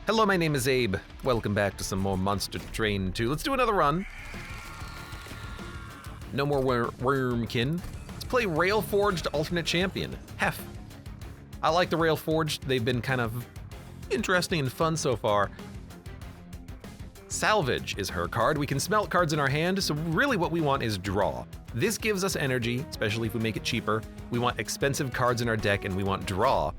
Hello, my name is Abe. Welcome back to some more Monster Train 2. Let's do another run. No more Wurmkin. Let's play Railforged alternate champion, Hef. I like the Railforged. They've been kind of interesting and fun so far. Salvage is her card. We can smelt cards in our hand, so really what we want is draw. This gives us energy, especially if we make it cheaper. We want expensive cards in our deck, and we want draw,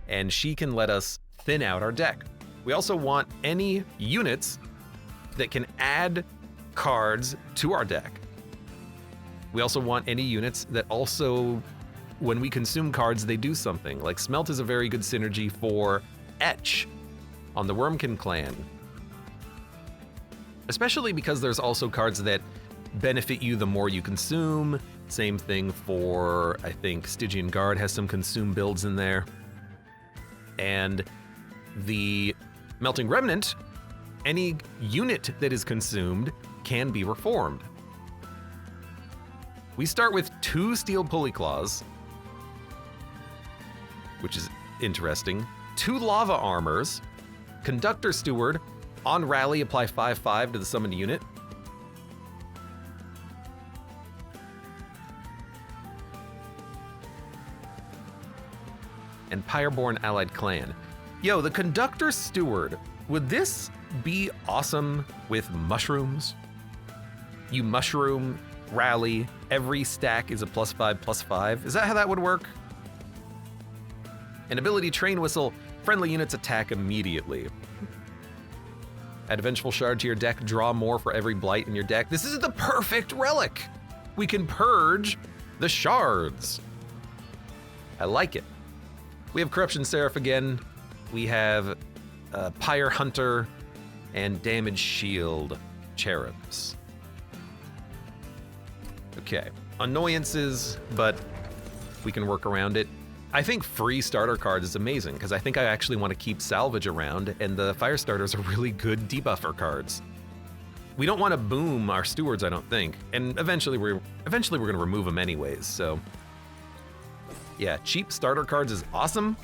and she can let us thin out our deck. We also want any units that can add cards to our deck. We also want any units that also, when we consume cards, they do something. Like Smelt is a very good synergy for Etch on the Wurmkin clan. Especially because there's also cards that benefit you the more you consume. Same thing for, I think, Stygian Guard has some consume builds in there. And the Melting Remnant, any unit that is consumed can be reformed. We start with 2 Steel Pulley Claws, which is interesting, 2 Lava Armors, Conductor Steward, on rally apply 5/5 to the summoned unit. And Pyreborn Allied Clan. Yo, the Conductor Steward, would this be awesome with mushrooms? You mushroom, rally, every stack is a +5/+5. Is that how that would work? An ability Train Whistle, friendly units attack immediately. Add a Vengeful Shard to your deck, draw more for every blight in your deck. This is the perfect relic. We can purge the shards. I like it. We have Corruption Seraph again. We have Pyre Hunter and Damage Shield Cherubs. Okay, annoyances, but we can work around it. I think free starter card is amazing because I think I actually want to keep Salvage around, and the fire starters are really good debuffer cards. We don't want to boom our stewards, I don't think, and eventually we're going to remove them anyways. So yeah, cheap starter cards is awesome.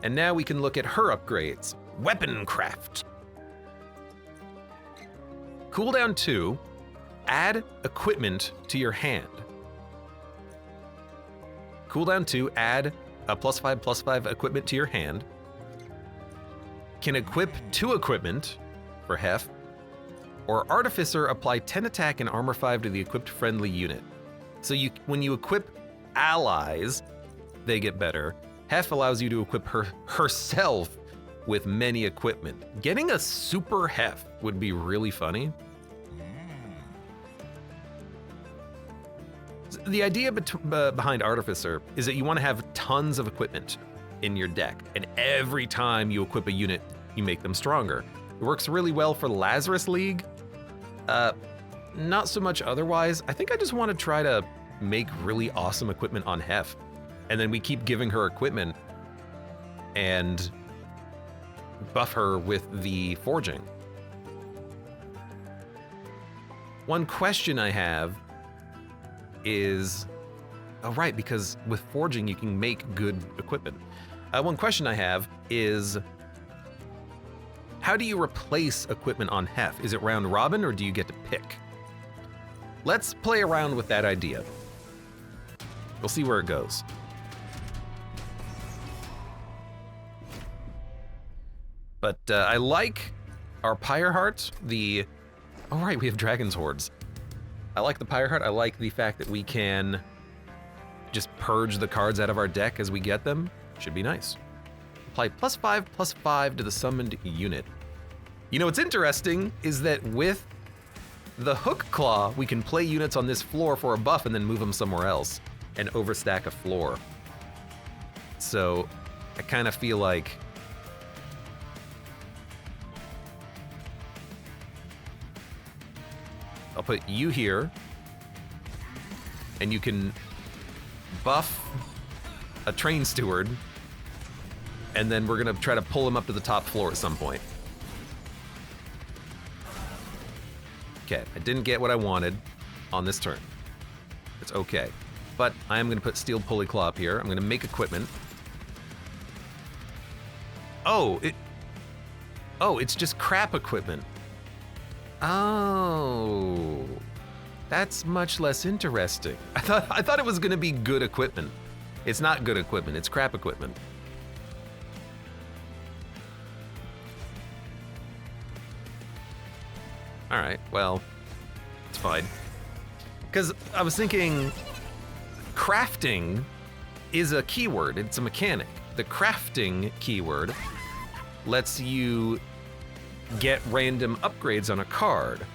And now we can look at her upgrades. Weapon Craft. Cooldown 2, add equipment to your hand. Cooldown 2, add a +5/+5 equipment to your hand. Can equip 2 equipment for Hef. Or Artificer, apply 10 attack and armor 5 to the equipped friendly unit. So when you equip allies, they get better. Hef allows you to equip herself with many equipment. Getting a super Hef would be really funny. The idea behind Artificer is that you want to have tons of equipment in your deck, and every time you equip a unit, you make them stronger. It works really well for Lazarus League. Not so much otherwise. I think I just want to try to make really awesome equipment on Hef, and then we keep giving her equipment and buff her with the forging. One question I have is, oh right, because with forging you can make good equipment. One question I have is, how do you replace equipment on Hef? Is it round robin or do you get to pick? Let's play around with that idea. We'll see where it goes. But I like our Pyre Heart, oh right, we have Dragon's Hordes. I like the Pyre Heart. I like the fact that we can just purge the cards out of our deck as we get them. Should be nice. Apply +5/+5 to the summoned unit. You know what's interesting is that with the Hook Claw, we can play units on this floor for a buff and then move them somewhere else and overstack a floor. So I kind of feel like I'll put you here, and you can buff a Train Steward, and then we're gonna try to pull him up to the top floor at some point. Okay, I didn't get what I wanted on this turn. It's okay. But I am gonna put Steel Pulley Claw up here. I'm gonna make equipment. Oh, it's just crap equipment. Oh, that's much less interesting. I thought it was gonna be good equipment. It's not good equipment, it's crap equipment. All right, well, it's fine. Because I was thinking crafting is a keyword, it's a mechanic. The crafting keyword lets you get random upgrades on a card.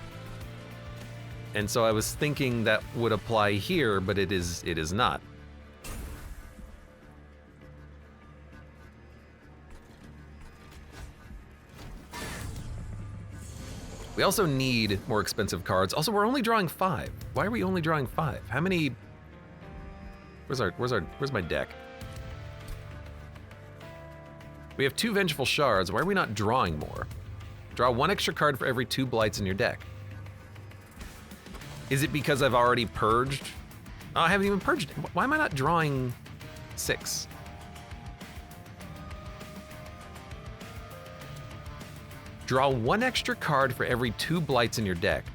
And so I was thinking that would apply here, but it is not. We also need more expensive cards. Also, we're only drawing 5. Why are we only drawing 5? How many? Where's my deck? We have 2 Vengeful Shards. Why are we not drawing more? Draw 1 extra card for every 2 blights in your deck. Is it because I've already purged? Oh, I haven't even purged it. Why am I not drawing 6? Draw 1 extra card for every 2 blights in your deck.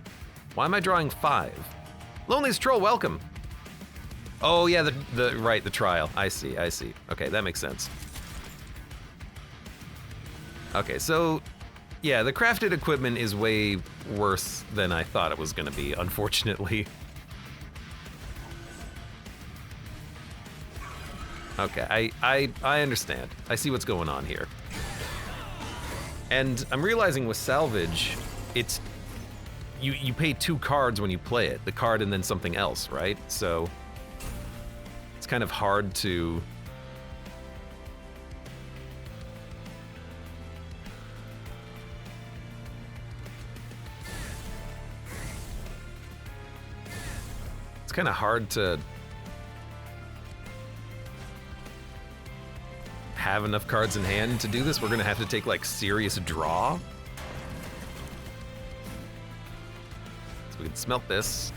Why am I drawing 5? Loneliest Troll, welcome. Oh yeah, the trial. I see. Okay, that makes sense. Okay, so yeah, the crafted equipment is way worse than I thought it was gonna be, unfortunately. Okay, I understand. I see what's going on here. And I'm realizing with Salvage, it's you pay 2 cards when you play it, the card and then something else, right? So it's kind of hard to have enough cards in hand to do this. We're gonna have to take like serious draw. So we can smelt this.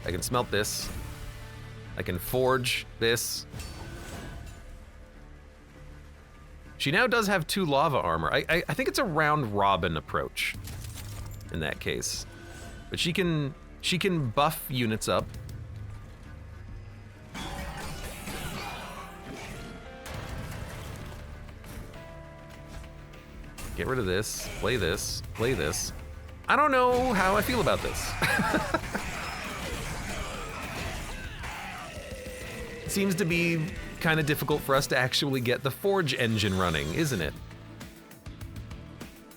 I can smelt this. I can forge this. She now does have 2 lava armor. I think it's a round robin approach in that case. But she can buff units up. Get rid of this, play this, play this. I don't know how I feel about this. It seems to be kind of difficult for us to actually get the forge engine running, isn't it?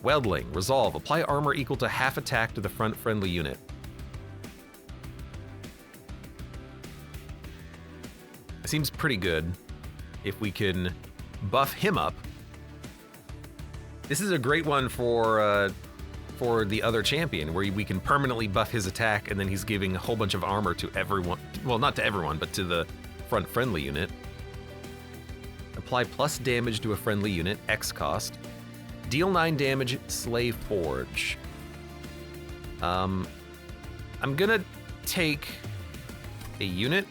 Weldling, resolve, apply armor equal to half attack to the front friendly unit. It seems pretty good if we can buff him up. This is a great one for the other champion, where we can permanently buff his attack, and then he's giving a whole bunch of armor to everyone. Well, not to everyone, but to the front friendly unit. Apply plus damage to a friendly unit, X cost. Deal 9 damage, slay forge. I'm gonna take a unit.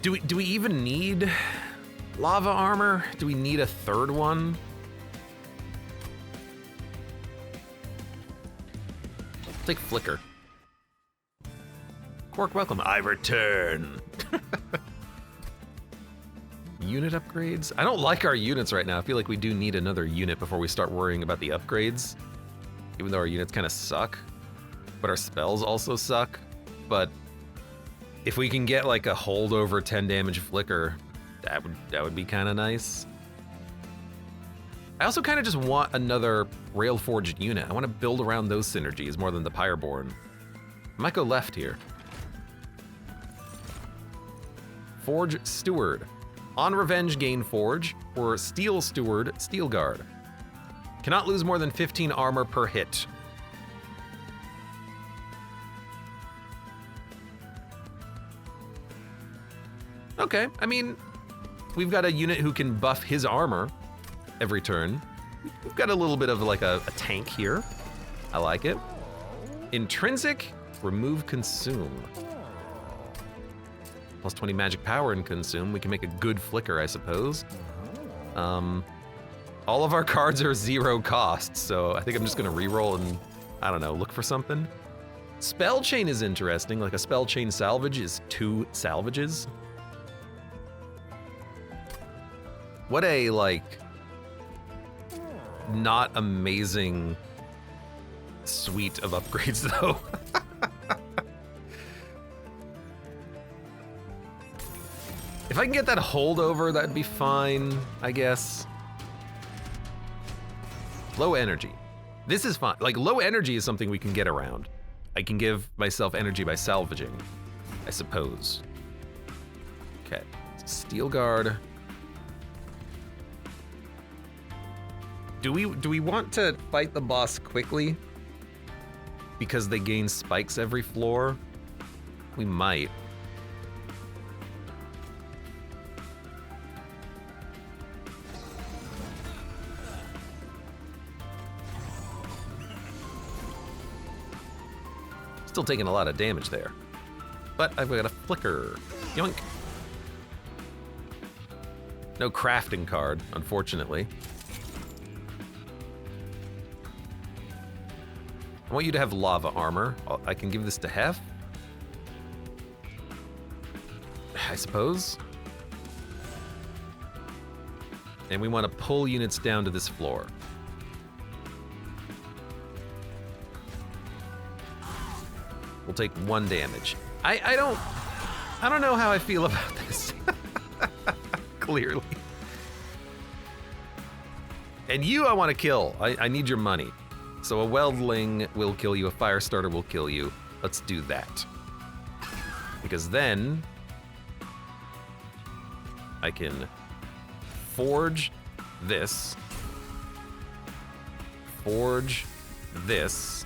Do we even need lava armor? Do we need a 3rd one? I'll take Flicker. Quark, welcome. I return. Unit upgrades? I don't like our units right now. I feel like we do need another unit before we start worrying about the upgrades. Even though our units kind of suck. But our spells also suck. But if we can get like a holdover 10 damage Flicker, that would be kind of nice. I also kind of just want another Railforged unit. I want to build around those synergies more than the Pyreborn. I might go left here. Forge Steward. On Revenge, gain Forge, or Steel Steward, Steel Guard. Cannot lose more than 15 armor per hit. Okay, I mean, we've got a unit who can buff his armor every turn. We've got a little bit of like a tank here. I like it. Intrinsic, remove consume. Plus 20 magic power and consume. We can make a good flicker, I suppose. All of our cards are 0 cost, so I think I'm just gonna reroll and, I don't know, look for something. Spell chain is interesting, like a spell chain salvage is 2 salvages. What a, like, not amazing suite of upgrades, though. If I can get that holdover, that'd be fine, I guess. Low energy. This is fine. Like, low energy is something we can get around. I can give myself energy by salvaging, I suppose. Okay, Steel Guard. Do we want to fight the boss quickly? Because they gain spikes every floor? We might. Still taking a lot of damage there. But I've got a flicker. Yoink. No crafting card, unfortunately. I want you to have lava armor. I can give this to Hef, I suppose. And we want to pull units down to this floor. We'll take 1 damage. I don't know how I feel about this. Clearly. And you I want to kill. I need your money. So a Weldling will kill you, a Firestarter will kill you. Let's do that. Because then I can forge this. Forge this.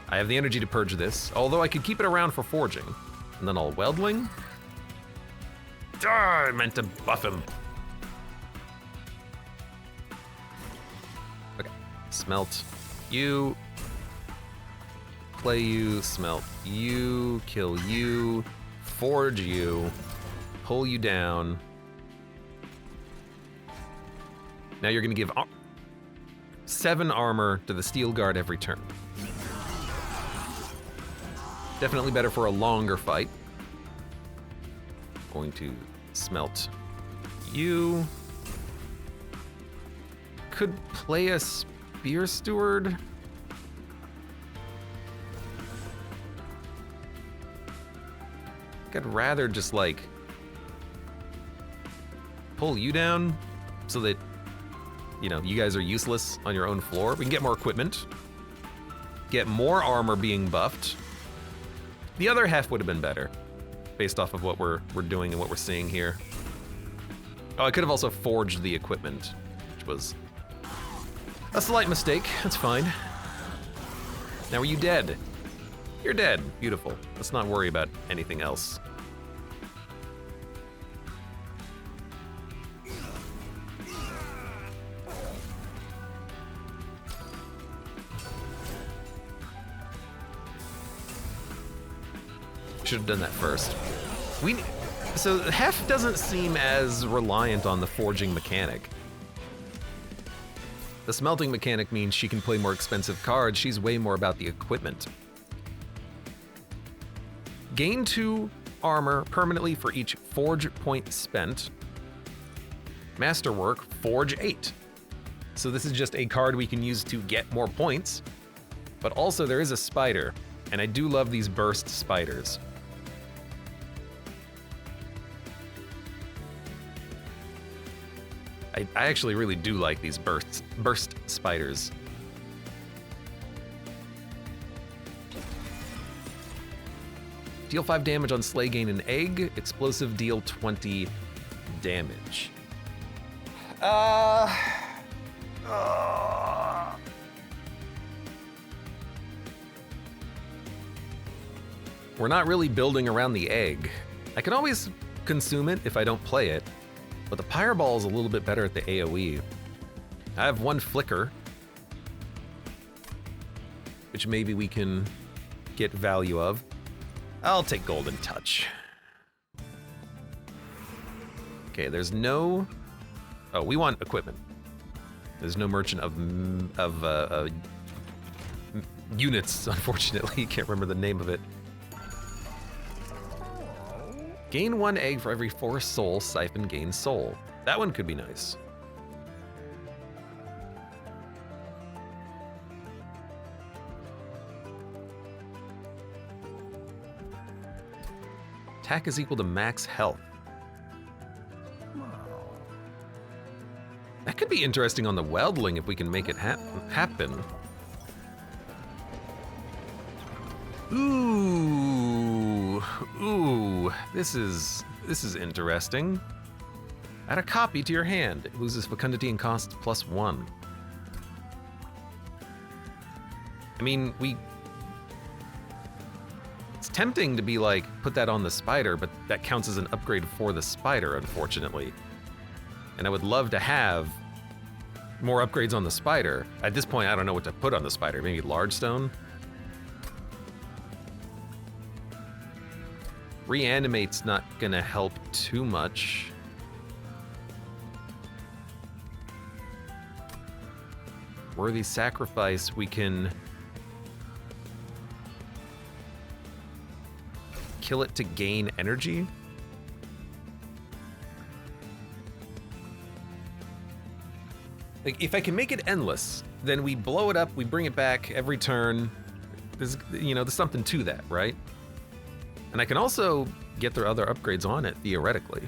I have the energy to purge this, although I could keep it around for forging. And then I'll Weldling. I meant to buff him. Okay, smelt you. Play you, smelt you, kill you, forge you, pull you down. Now you're gonna give 7 armor to the Steel Guard every turn. Definitely better for a longer fight. Going to smelt you. Could play a Spear Steward. I'd rather just like pull you down so that, you know, you guys are useless on your own floor. We can get more equipment. Get more armor being buffed. The other half would have been better, based off of what we're doing and what we're seeing here. Oh, I could have also forged the equipment, which was a slight mistake. That's fine. Now, are you dead? You're dead. Beautiful. Let's not worry about anything else. Should have done that first. So Hef doesn't seem as reliant on the forging mechanic. The smelting mechanic means she can play more expensive cards. She's way more about the equipment. Gain 2 armor permanently for each forge point spent. Masterwork, forge 8. So this is just a card we can use to get more points. But also there is a spider, and I do love these burst spiders. I actually really do like these burst spiders. Deal 5 damage on Slay, gain an egg. Explosive, deal 20 damage. We're not really building around the egg. I can always consume it if I don't play it, but the Pyre Ball is a little bit better at the AoE. I have 1 flicker, which maybe we can get value of. I'll take Golden Touch. Okay, there's no... Oh, we want equipment. There's no merchant of units, unfortunately. Can't remember the name of it. Gain 1 egg for every 4 soul. Siphon gains soul. That one could be nice. Attack is equal to max health. That could be interesting on the weldling if we can make it happen. Ooh, this is interesting. Add a copy to your hand. It loses fecundity and costs +1. I mean, it's tempting to be like, put that on the spider, but that counts as an upgrade for the spider, unfortunately. And I would love to have more upgrades on the spider. At this point, I don't know what to put on the spider. Maybe large stone? Reanimate's not gonna help too much. Worthy sacrifice, we can kill it to gain energy. Like, if I can make it endless, then we blow it up, we bring it back every turn. There's, you know, there's something to that, right? And I can also get their other upgrades on it, theoretically.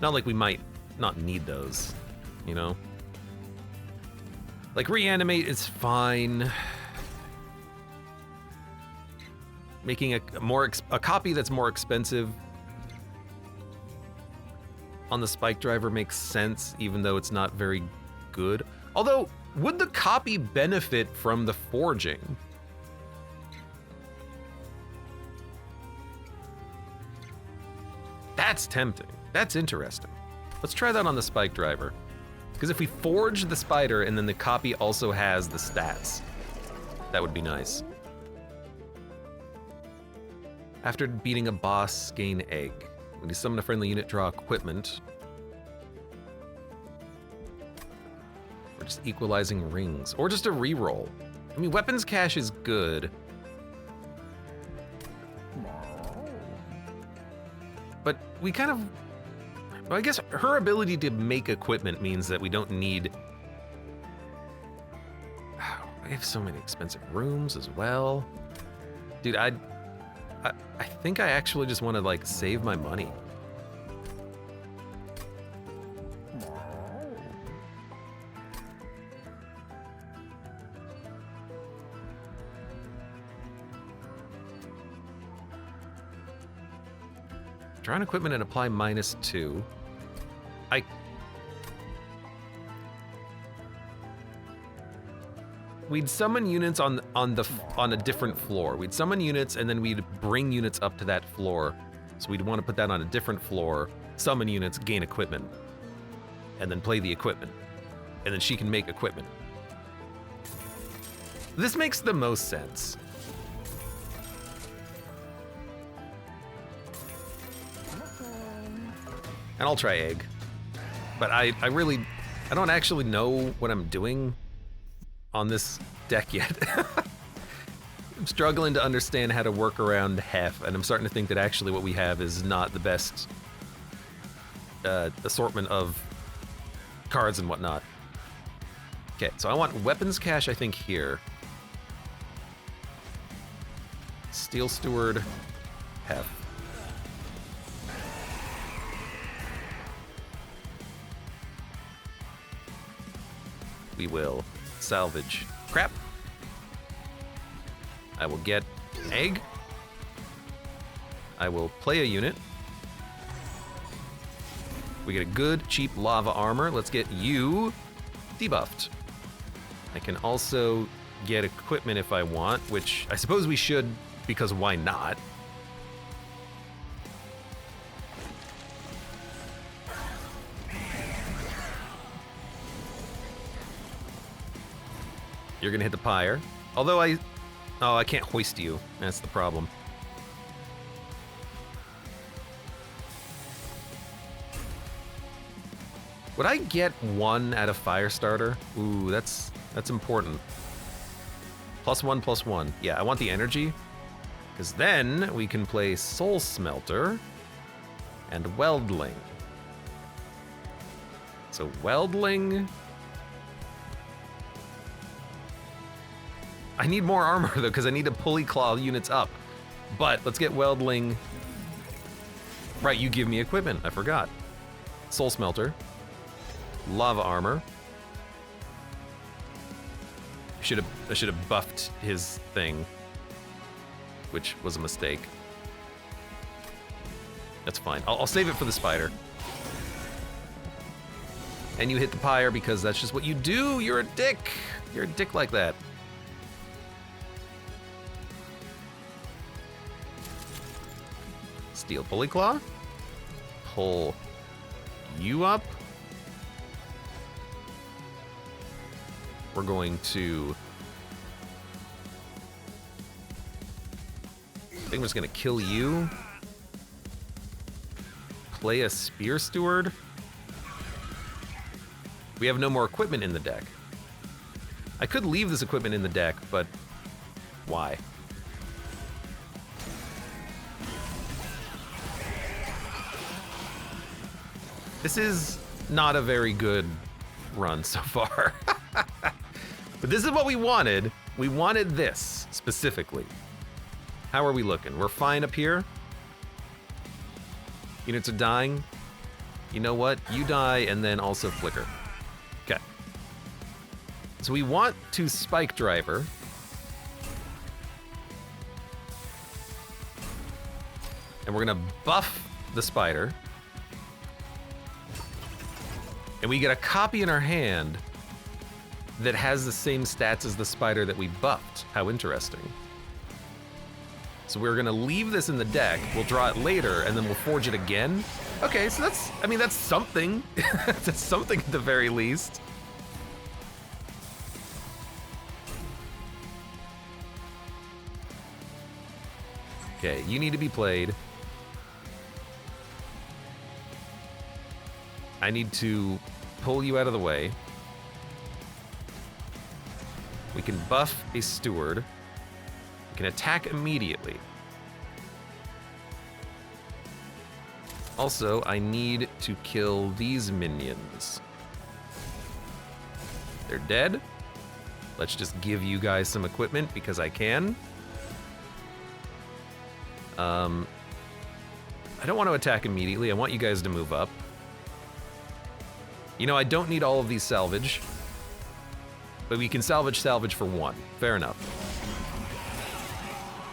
Not like we might not need those, you know? Like, reanimate is fine. Making a copy that's more expensive on the spike driver makes sense, even though it's not very good. Although, would the copy benefit from the forging? That's tempting. That's interesting. Let's try that on the spike driver. Because if we forge the spider and then the copy also has the stats, that would be nice. After beating a boss, gain egg. When you summon a friendly unit, draw equipment. Or just equalizing rings. Or just a reroll. I mean, weapons cache is good. But we kind of... Well, I guess her ability to make equipment means that we don't need... Oh, I have so many expensive rooms as well. Dude, I think I actually just want to, like, save my money. Draw on equipment and apply -2. We'd summon units on a different floor. We'd summon units and then we'd bring units up to that floor. So we'd want to put that on a different floor, summon units, gain equipment, and then play the equipment. And then she can make equipment. This makes the most sense. And I'll try egg. But I don't actually know what I'm doing on this deck yet. I'm struggling to understand how to work around Hef, and I'm starting to think that actually what we have is not the best assortment of cards and whatnot. Okay, so I want weapons cache, I think, here. Steel Steward, Hef. We will salvage crap. I will get egg. I will play a unit. We get a good, cheap lava armor. Let's get you debuffed. I can also get equipment if I want, which I suppose we should, because why not? You're gonna hit the pyre. Although I can't hoist you. That's the problem. Would I get 1 out of Firestarter? Ooh, that's important. +1/+1. Yeah, I want the energy. Because then we can play Soul Smelter and Weldling. So Weldling. I need more armor though, because I need to pulley claw units up. But let's get Weldling. Right, you give me equipment. I forgot. Soul Smelter. Lava Armor. I should have buffed his thing, which was a mistake. That's fine. I'll save it for the spider. And you hit the pyre because that's just what you do. You're a dick. You're a dick like that. Steel Pulley Claw. Pull you up. We're going to... I think we're just gonna kill you. Play a Spear Steward. We have no more equipment in the deck. I could leave this equipment in the deck, but why? This is not a very good run so far. But this is what we wanted. We wanted this specifically. How are we looking? We're fine up here. Units are dying. You know what? You die and then also flicker. Okay. So we want to Spike Driver. And we're gonna buff the spider. And we get a copy in our hand that has the same stats as the spider that we buffed. How interesting. So we're gonna leave this in the deck, we'll draw it later, and then we'll forge it again. Okay, so that's, I mean, that's something. That's something at the very least. Okay, you need to be played. I need to pull you out of the way. We can buff a steward. We can attack immediately. Also, I need to kill these minions. They're dead. Let's just give you guys some equipment because I can. I don't want to attack immediately. I want you guys to move up. You know, I don't need all of these salvage. But we can salvage for 1. Fair enough.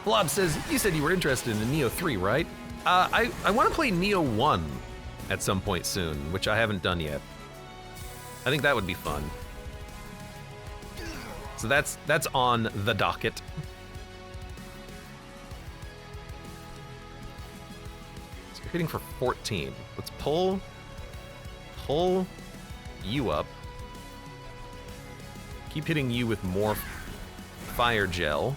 Blob says, you said you were interested in Neo 3, right? I want to play Neo 1 at some point soon, which I haven't done yet. I think that would be fun. So that's on the docket. So you're hitting for 14. Let's pull you up. Keep hitting you with more fire gel.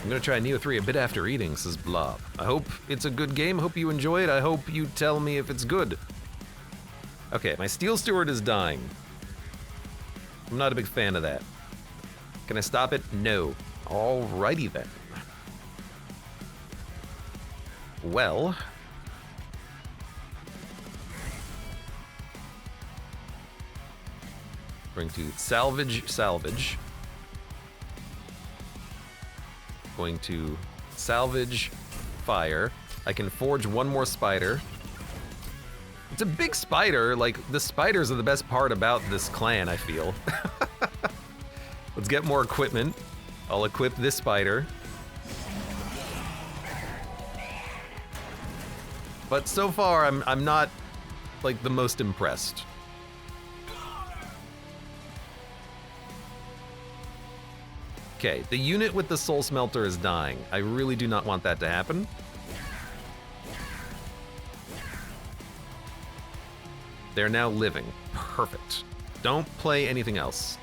I'm gonna try Neo 3 a bit after eating, says Blob. I hope it's a good game. I hope you enjoy it. I hope you tell me if it's good. Okay, my Steel Steward is dying. I'm not a big fan of that. Can I stop it? No. Alrighty then. Well... going to salvage. Going to salvage fire. I can forge one more spider. It's a big spider. Like, the spiders are the best part about this clan, I feel. Let's get more equipment. I'll equip this spider. But so far, I'm not, like, the most impressed. Okay, the unit with the Soul Smelter is dying. I really do not want that to happen. They're now living. Perfect. Don't play anything else.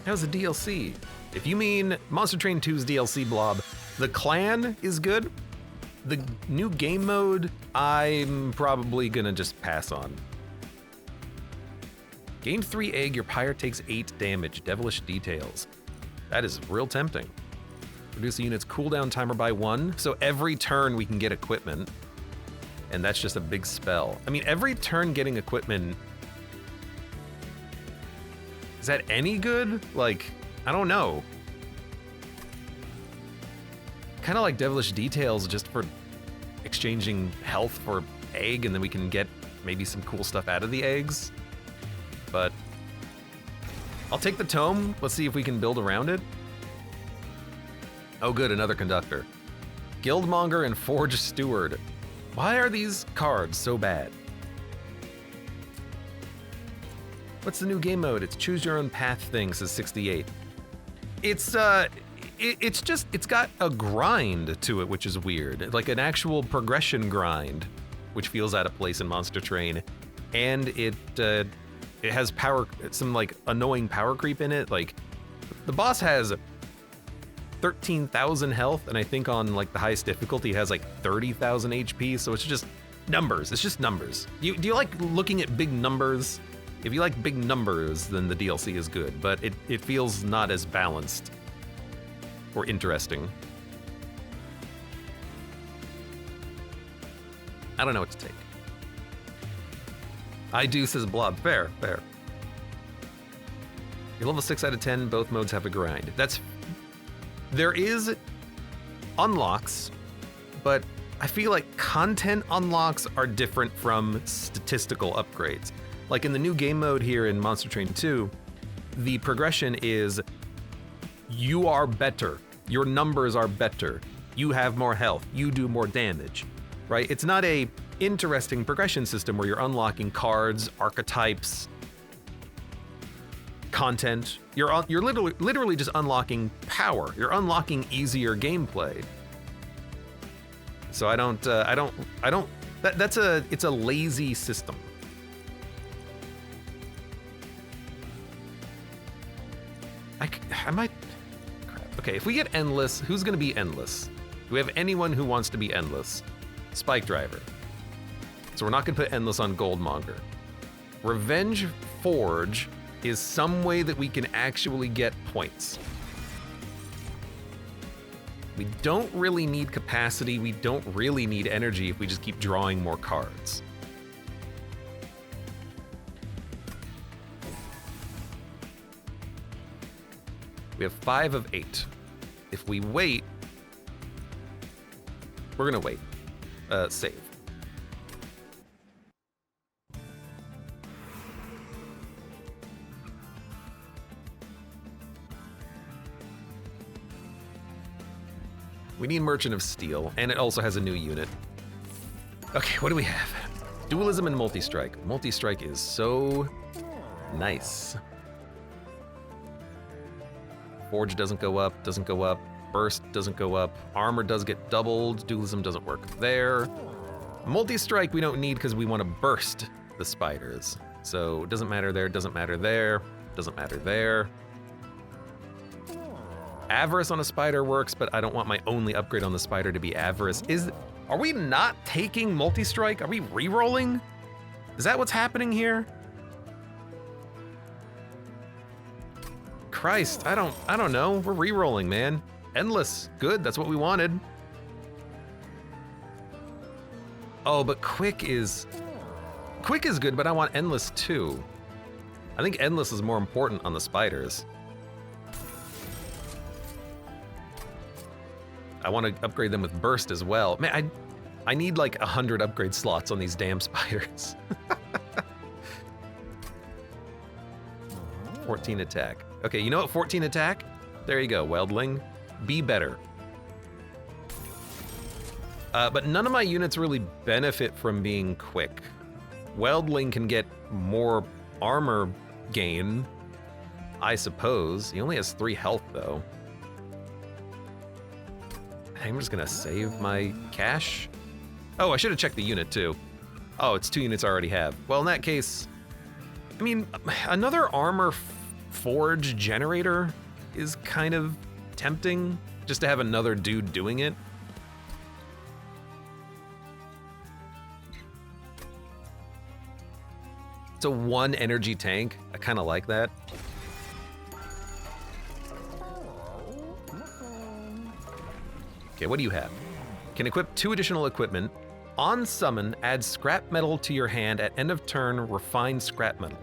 How's the DLC? If you mean Monster Train 2's DLC blob, the clan is good. The new game mode, I'm probably gonna just pass on. Gain 3 egg, your Pyre takes 8 damage. Devilish details. That is real tempting. Reduce the unit's cooldown timer by 1, so every turn we can get equipment. And that's just a big spell. I mean, every turn getting equipment, is that any good? Like, I don't know. Kind of like Devilish Details just for exchanging health for egg, and then we can get maybe some cool stuff out of the eggs. But I'll take the tome. Let's see if we can build around it. Oh good, another conductor. Guildmonger and Forge Steward. Why are these cards so bad? What's the new game mode? It's choose your own path thing, says 68. It's got a grind to it, which is weird. Like an actual progression grind, which feels out of place in Monster Train. And it has some like annoying power creep in it. Like the boss has 13,000 health, and I think on like the highest difficulty it has like 30,000 HP, so it's just numbers. It's just numbers. Do you like looking at big numbers? If you like big numbers, then the DLC is good, but it feels not as balanced or interesting. I don't know what to take. I do, says Blob. Fair, fair. You're level 6 out of 10, both modes have a grind. There is unlocks, but I feel like content unlocks are different from statistical upgrades. Like in the new game mode here in Monster Train 2, the progression is you are better. Your numbers are better. You have more health. You do more damage, right? It's not a interesting progression system where you're unlocking cards, archetypes, content. You're literally just unlocking power. You're unlocking easier gameplay. So it's a lazy system. I might, crap. Okay, if we get endless, who's gonna be endless? Do we have anyone who wants to be endless? Spike Driver. So we're not gonna put endless on Goldmonger. Revenge Forge is some way that we can actually get points. We don't really need capacity, we don't really need energy if we just keep drawing more cards. We have 5 of 8. If we wait, we're gonna wait. Save. We need Merchant of Steel, and it also has a new unit. Okay, what do we have? Dualism and Multi-Strike. Multi-Strike is so nice. Forge doesn't go up, Burst doesn't go up, Armor does get doubled, Dualism doesn't work there. Multi-Strike we don't need because we want to burst the spiders. So it doesn't matter there, doesn't matter there, doesn't matter there. Avarice on a spider works, but I don't want my only upgrade on the spider to be Avarice. Are we not taking Multi-Strike? Are we re-rolling? Is that what's happening here? Christ, I don't know. We're re-rolling, man. Endless, good, that's what we wanted. Oh, but Quick is good, but I want Endless too. I think Endless is more important on the spiders. I want to upgrade them with Burst as well. Man, I need like 100 upgrade slots on these damn spiders. 14 attack. Okay, you know what? 14 attack? There you go, Weldling. Be better. But none of my units really benefit from being quick. Weldling can get more armor gain, I suppose. He only has 3 health, though. I'm just gonna save my cash. Oh, I should have checked the unit, too. Oh, it's 2 units I already have. Well, in that case, I mean, another armor forge generator is kind of tempting, just to have another dude doing it. It's a 1 energy tank. I kind of like that. Okay, what do you have? Can equip 2 additional equipment. On summon, add scrap metal to your hand at end of turn, refine scrap metal.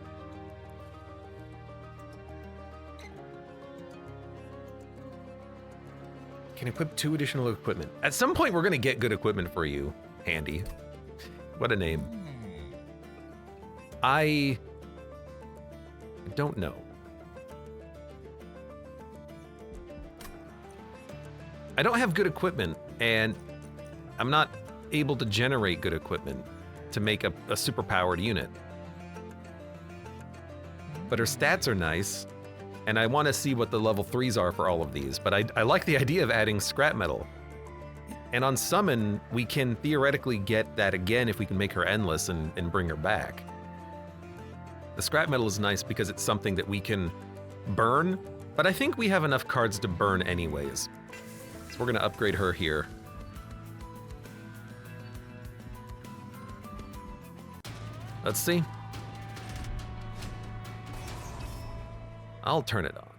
Can equip 2 additional equipment. At some point, we're gonna get good equipment for you, Handy. What a name. I don't know. I don't have good equipment, and I'm not able to generate good equipment to make a super-powered unit. But her stats are nice, and I want to see what the level 3s are for all of these, but I like the idea of adding scrap metal. And on summon, we can theoretically get that again if we can make her endless and bring her back. The scrap metal is nice because it's something that we can burn, but I think we have enough cards to burn anyways. So we're gonna upgrade her here. Let's see. I'll turn it on.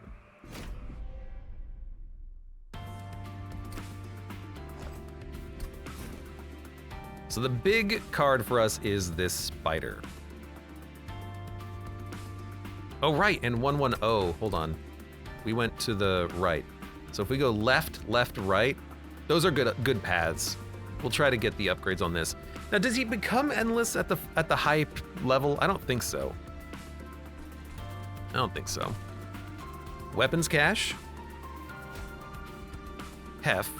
So the big card for us is this spider. Oh, right, and 110, hold on. We went to the right. So if we go left, left, right, those are good paths. We'll try to get the upgrades on this. Now, does he become endless at the high level? I don't think so. I don't think so. Weapons cache. Hef.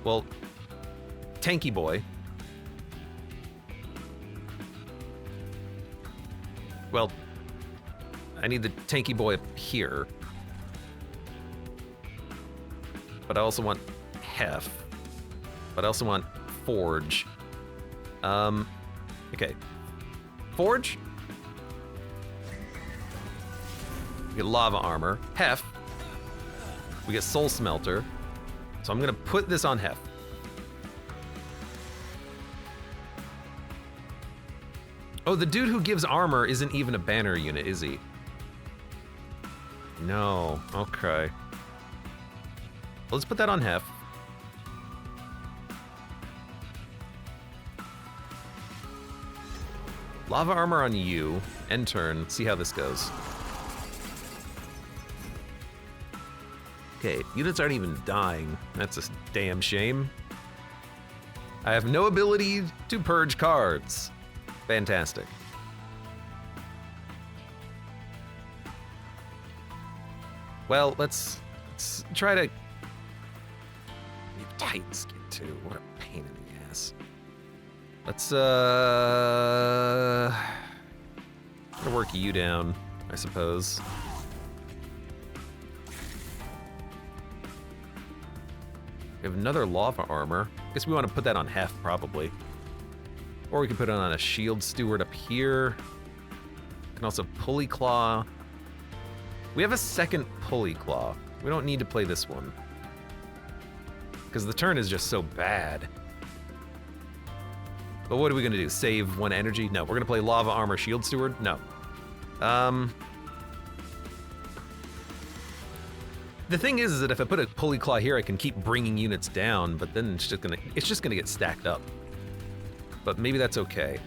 Well, Tanky Boy. Well, I need the Tanky Boy up here. But I also want Hef. But I also want Forge. Okay. Forge. We get Lava Armor. Hef. We get Soul Smelter. So I'm gonna put this on Hef. Oh, the dude who gives armor isn't even a banner unit, is he? No, okay. Let's put that on Hef. Lava armor on you. End turn. See how this goes. Okay, units aren't even dying. That's a damn shame. I have no ability to purge cards. Fantastic. Well, let's try to... You have tight skin too. What a pain in the ass. Let's gonna work you down, I suppose. We have another lava armor. Guess we want to put that on Hef, probably. Or we can put it on a shield steward up here. We can also pulley claw. We have a second pulley claw. We don't need to play this one. Because the turn is just so bad. But what are we gonna do? Save 1 energy? No, we're gonna play lava armor shield steward? No. The thing is that if I put a pulley claw here, I can keep bringing units down, but then it's just gonna get stacked up. But maybe that's okay.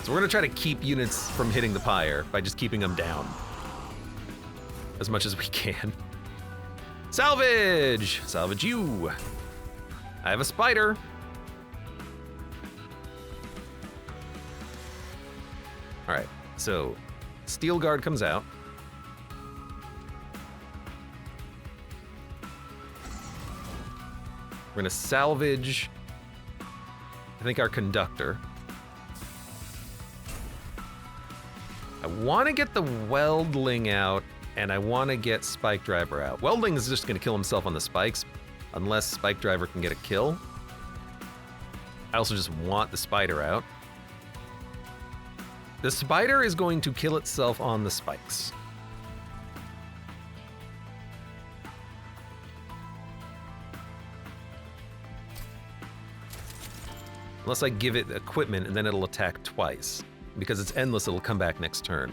So we're gonna try to keep units from hitting the pyre by just keeping them down as much as we can. Salvage! Salvage you! I have a spider. All right, so Steel Guard comes out. We're gonna salvage, I think, our conductor. I wanna get the weldling out And I want to get Spike Driver out. Weldling is just going to kill himself on the spikes, unless Spike Driver can get a kill. I also just want the spider out. The spider is going to kill itself on the spikes. Unless I give it equipment and then it'll attack twice. Because it's endless, it'll come back next turn.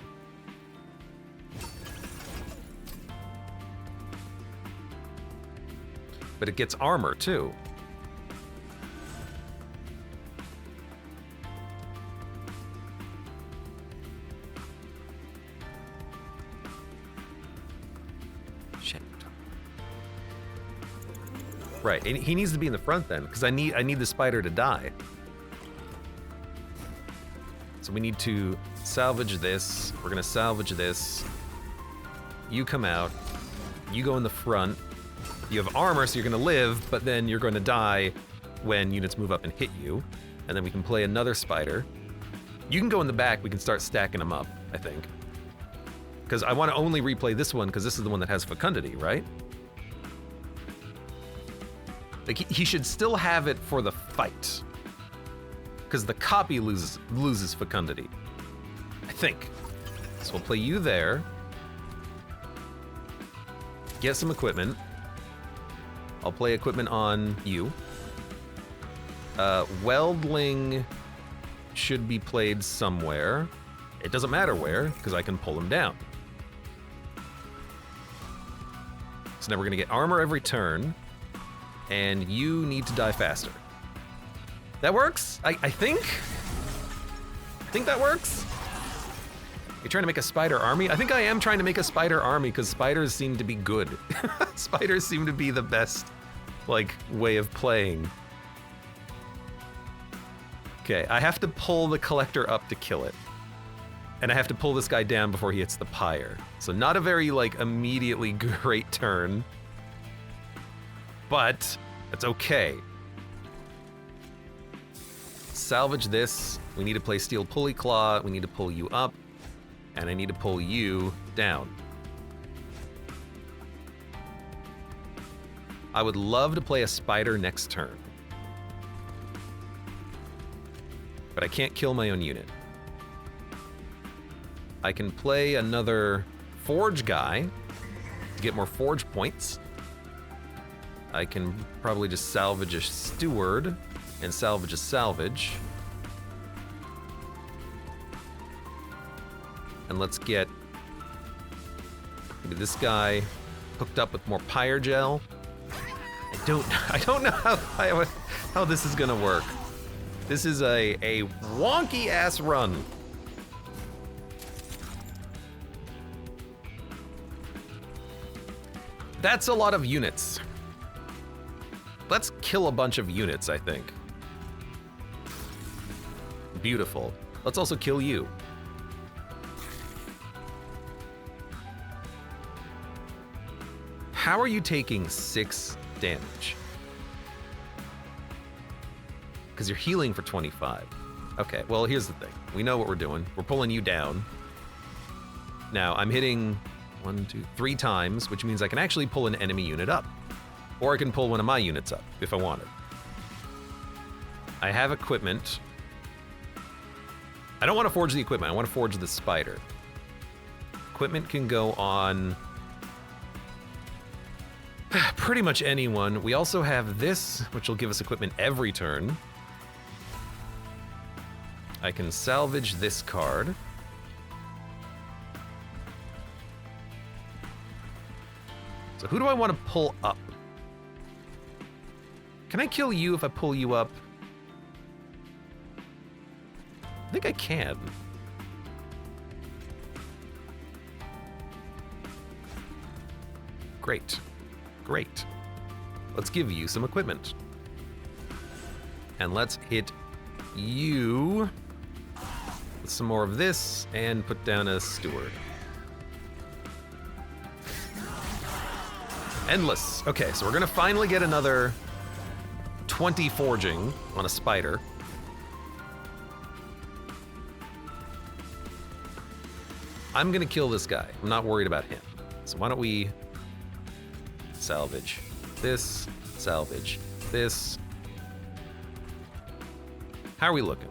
But it gets armor too. Shit. Right, and he needs to be in the front then, because I need the spider to die. So we need to salvage this. We're gonna salvage this. You come out. You go in the front. You have armor, so you're gonna live, but then you're gonna die when units move up and hit you. And then we can play another spider. You can go in the back, we can start stacking them up, I think. Because I want to only replay this one, because this is the one that has fecundity, right? Like, he should still have it for the fight. Because the copy loses fecundity. I think. So we'll play you there. Get some equipment. I'll play equipment on you. Weldling should be played somewhere. It doesn't matter where, because I can pull him down. So now we're gonna get armor every turn, and you need to die faster. That works? I think? I think that works? You're trying to make a spider army? I think I am trying to make a spider army, because spiders seem to be good. Spiders seem to be the best, like, way of playing. Okay, I have to pull the collector up to kill it. And I have to pull this guy down before he hits the pyre. So not a very, like, immediately great turn. But it's okay. Salvage this. We need to play Steel Pulley Claw. We need to pull you up. And I need to pull you down. I would love to play a spider next turn. But I can't kill my own unit. I can play another forge guy to get more forge points. I can probably just salvage a steward and salvage a salvage. And let's get maybe this guy hooked up with more pyre gel. I don't know how this is gonna work. This is a wonky ass run. That's a lot of units. Let's kill a bunch of units, I think. Beautiful. Let's also kill you. How are you taking 6 damage? Because you're healing for 25. Okay, well, here's the thing. We know what we're doing. We're pulling you down. Now, I'm hitting 1, 2, 3 times, which means I can actually pull an enemy unit up. Or I can pull one of my units up, if I wanted. I have equipment. I don't want to forge the equipment. I want to forge the spider. Equipment can go on pretty much anyone. We also have this, which will give us equipment every turn. I can salvage this card. So who do I want to pull up? Can I kill you if I pull you up? I think I can. Great. Great. Let's give you some equipment. And let's hit you with some more of this and put down a steward. Endless. Okay, so we're gonna finally get another 20 forging on a spider. I'm gonna kill this guy. I'm not worried about him. So why don't we salvage this, salvage this. How are we looking?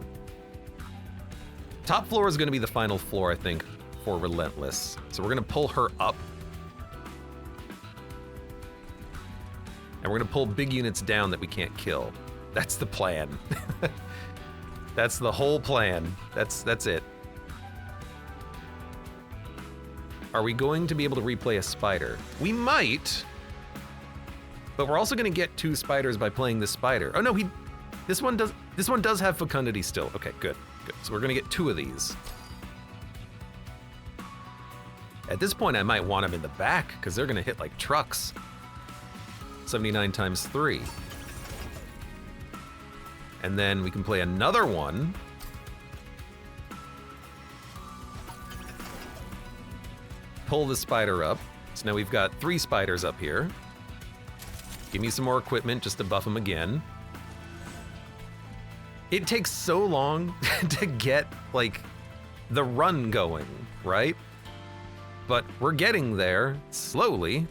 Top floor is going to be the final floor, I think, for Relentless. So we're going to pull her up. And we're going to pull big units down that we can't kill. That's the plan. That's the whole plan. That's it. Are we going to be able to replay a spider? We might. But we're also going to get 2 spiders by playing this spider. Oh no, this one does have fecundity still. Okay, good. So we're going to get 2 of these. At this point, I might want them in the back because they're going to hit like trucks. 79 times 3. And then we can play another one. Pull the spider up. So now we've got 3 spiders up here. Give me some more equipment just to buff them again. It takes so long to get, like, the run going, right? But we're getting there slowly.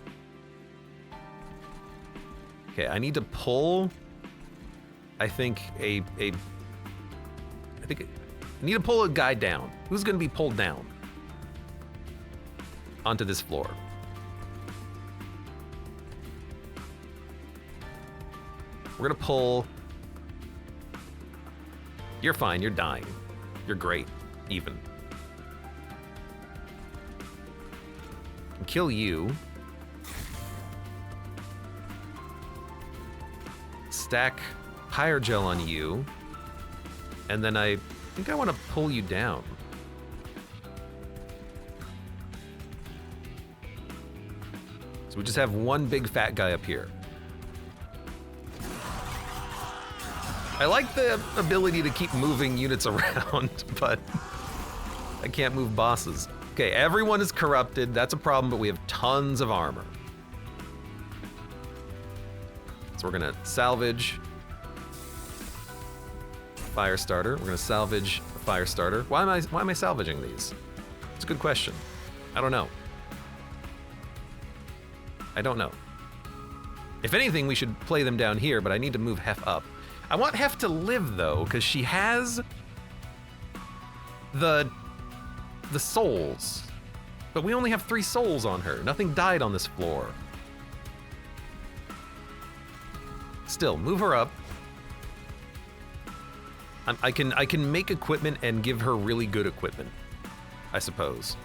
Okay, I need to pull, I need to pull a guy down. Who's gonna be pulled down onto this floor? We're gonna pull. You're fine, you're dying. You're great, even. Kill you. Stack Pyre gel on you. And then I think I want to pull you down. So we just have one big fat guy up here. I like the ability to keep moving units around, but I can't move bosses. Okay, everyone is corrupted. That's a problem, but we have tons of armor. So we're gonna salvage fire starter. We're gonna salvage a fire starter. Why am I salvaging these? It's a good question. I don't know. I don't know. If anything, we should play them down here, but I need to move Hef up. I want Hef to live though, because she has the souls. But we only have 3 souls on her. Nothing died on this floor. Still, move her up. I can make equipment and give her really good equipment, I suppose.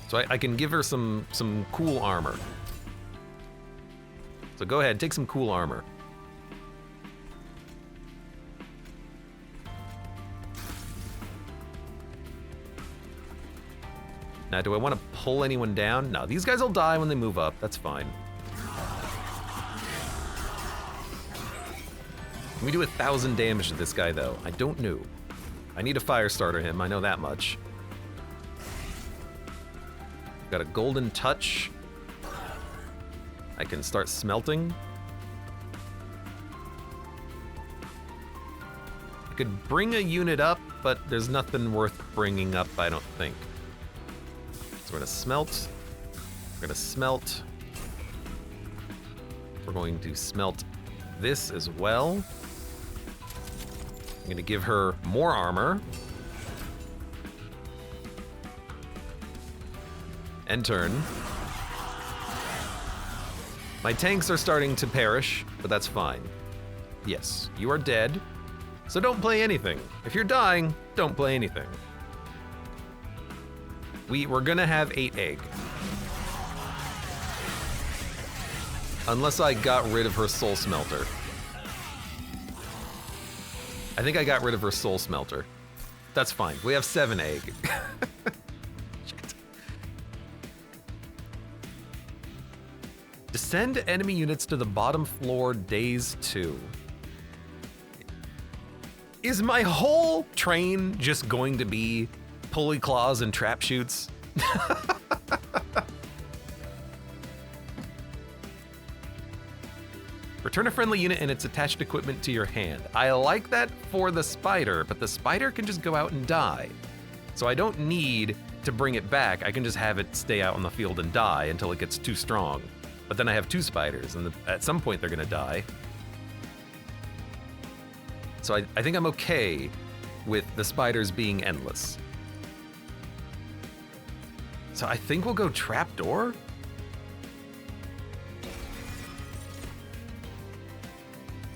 So I can give her some cool armor. So go ahead, take some cool armor. Now, do I want to pull anyone down? No, these guys will die when they move up. That's fine. Can we do 1,000 damage to this guy, though? I don't know. I need to fire starter him. I know that much. Got a golden touch. I can start smelting. I could bring a unit up, but there's nothing worth bringing up, I don't think. So we're gonna smelt. We're gonna smelt. We're going to smelt this as well. I'm gonna give her more armor. End turn. My tanks are starting to perish, but that's fine. Yes, you are dead, so don't play anything. If you're dying, don't play anything. We're gonna have 8 egg. Unless I got rid of her soul smelter. I think I got rid of her soul smelter. That's fine, we have 7 egg. Send enemy units to the bottom floor days 2. Is my whole train just going to be pulley claws and trap shoots? For Return a friendly unit and its attached equipment to your hand. I like that for the spider, but the spider can just go out and die. So I don't need to bring it back. I can just have it stay out on the field and die until it gets too strong. But then I have 2 spiders, and at some point they're gonna die. So I think I'm okay with the spiders being endless. So I think we'll go trapdoor.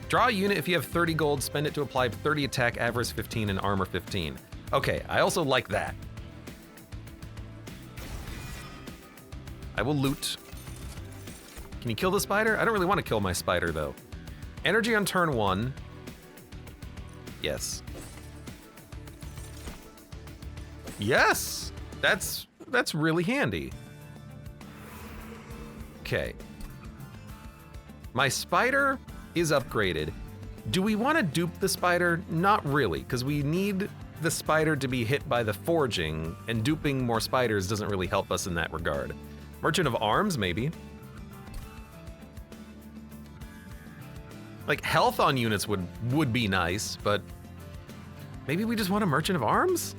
Draw a unit if you have 30 gold, spend it to apply 30 attack, avarice 15, and armor 15. Okay, I also like that. I will loot. Can you kill the spider? I don't really want to kill my spider, though. Energy on turn 1. Yes. Yes! That's really handy. Okay. My spider is upgraded. Do we want to dupe the spider? Not really, because we need the spider to be hit by the forging, and duping more spiders doesn't really help us in that regard. Merchant of Arms, maybe. Like, health on units would be nice, but maybe we just want a Merchant of Arms?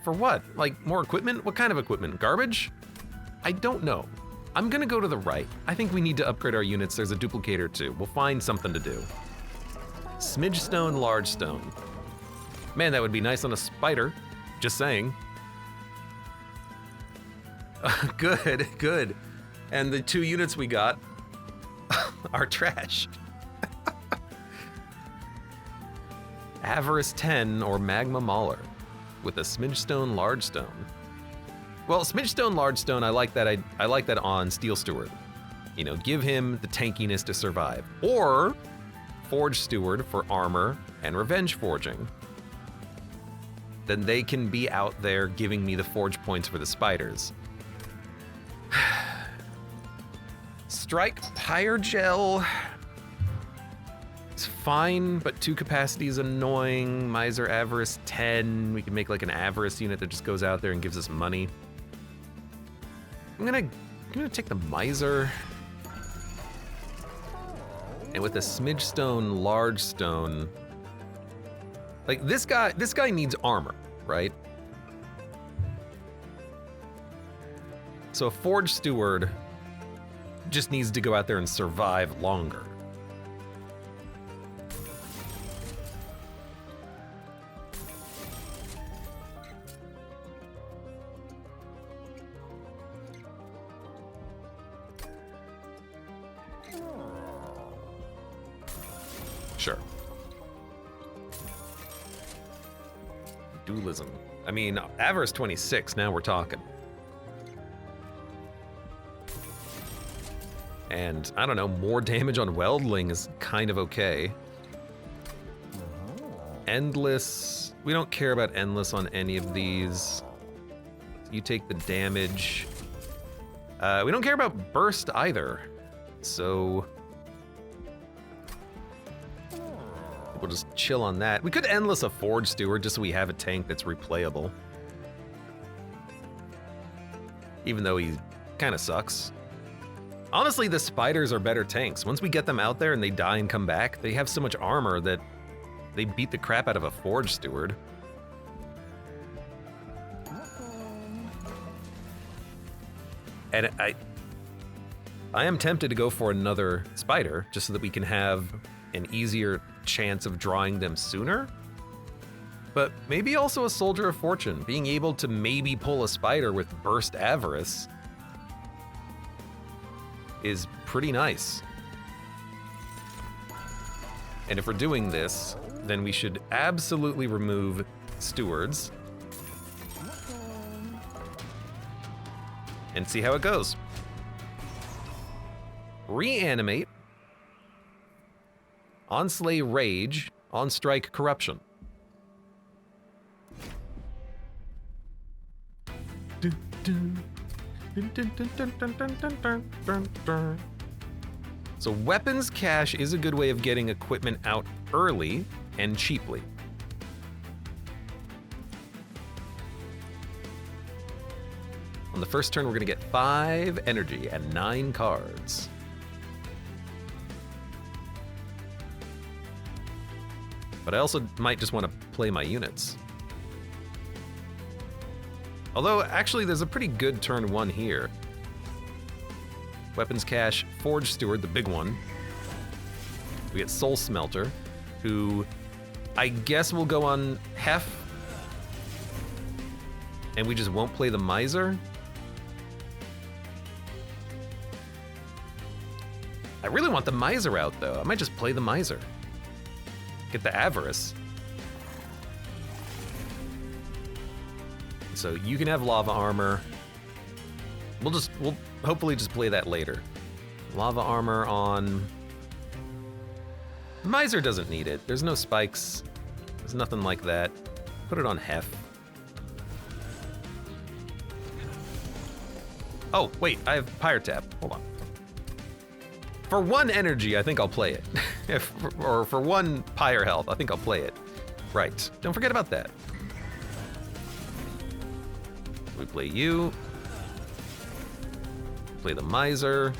For what? Like, more equipment? What kind of equipment? Garbage? I don't know. I'm gonna go to the right. I think we need to upgrade our units. There's a duplicator too. We'll find something to do. Smidge stone, large stone. Man, that would be nice on a spider. Just saying. Good, good. And the 2 units we got are trash. Avarice 10 or Magma Mauler with a Smidge stone, large stone. Well, Smidge stone, large stone, I like that. I like that on Steel Steward. You know, give him the tankiness to survive. Or Forge Steward for armor and revenge forging. Then they can be out there giving me the forge points for the spiders. Strike Pyre Gel. It's fine, but 2 capacity is annoying. Miser Avarice 10. We can make like an Avarice unit that just goes out there and gives us money. I'm gonna take the Miser. And with a Smidge stone, large stone. Like this guy needs armor, right? So a Forge Steward just needs to go out there and survive longer. Sure. Dualism. I mean, Avarice 26, now we're talking. And, I don't know, more damage on Weldling is kind of okay. Endless. We don't care about Endless on any of these. You take the damage. We don't care about Burst either. So we'll just chill on that. We could Endless a Forge Steward just so we have a tank that's replayable. Even though he kind of sucks. Honestly, the spiders are better tanks. Once we get them out there and they die and come back, they have so much armor that they beat the crap out of a Forge Steward. And I am tempted to go for another spider just so that we can have an easier chance of drawing them sooner. But maybe also a Soldier of Fortune, being able to maybe pull a spider with Burst Avarice is pretty nice. And if we're doing this, then we should absolutely remove stewards and see how it goes. Reanimate, Onslay Rage, On Strike Corruption. So weapons cache is a good way of getting equipment out early and cheaply. On the first turn, we're gonna get 5 energy and 9 cards. But I also might just want to play my units. Although, actually, there's a pretty good turn 1 here. Weapons Cache, Forge Steward, the big one. We get Soul Smelter, who I guess will go on Hef. And we just won't play the Miser. I really want the Miser out, though. I might just play the Miser. Get the Avarice. So you can have Lava Armor. We'll hopefully just play that later. Lava Armor on... Miser doesn't need it. There's no spikes. There's nothing like that. Put it on Hef. Oh, wait, I have Pyre Tap. Hold on. For 1 energy, I think I'll play it. Or for 1 Pyre health, I think I'll play it. Right, don't forget about that. We play you. Play the Miser.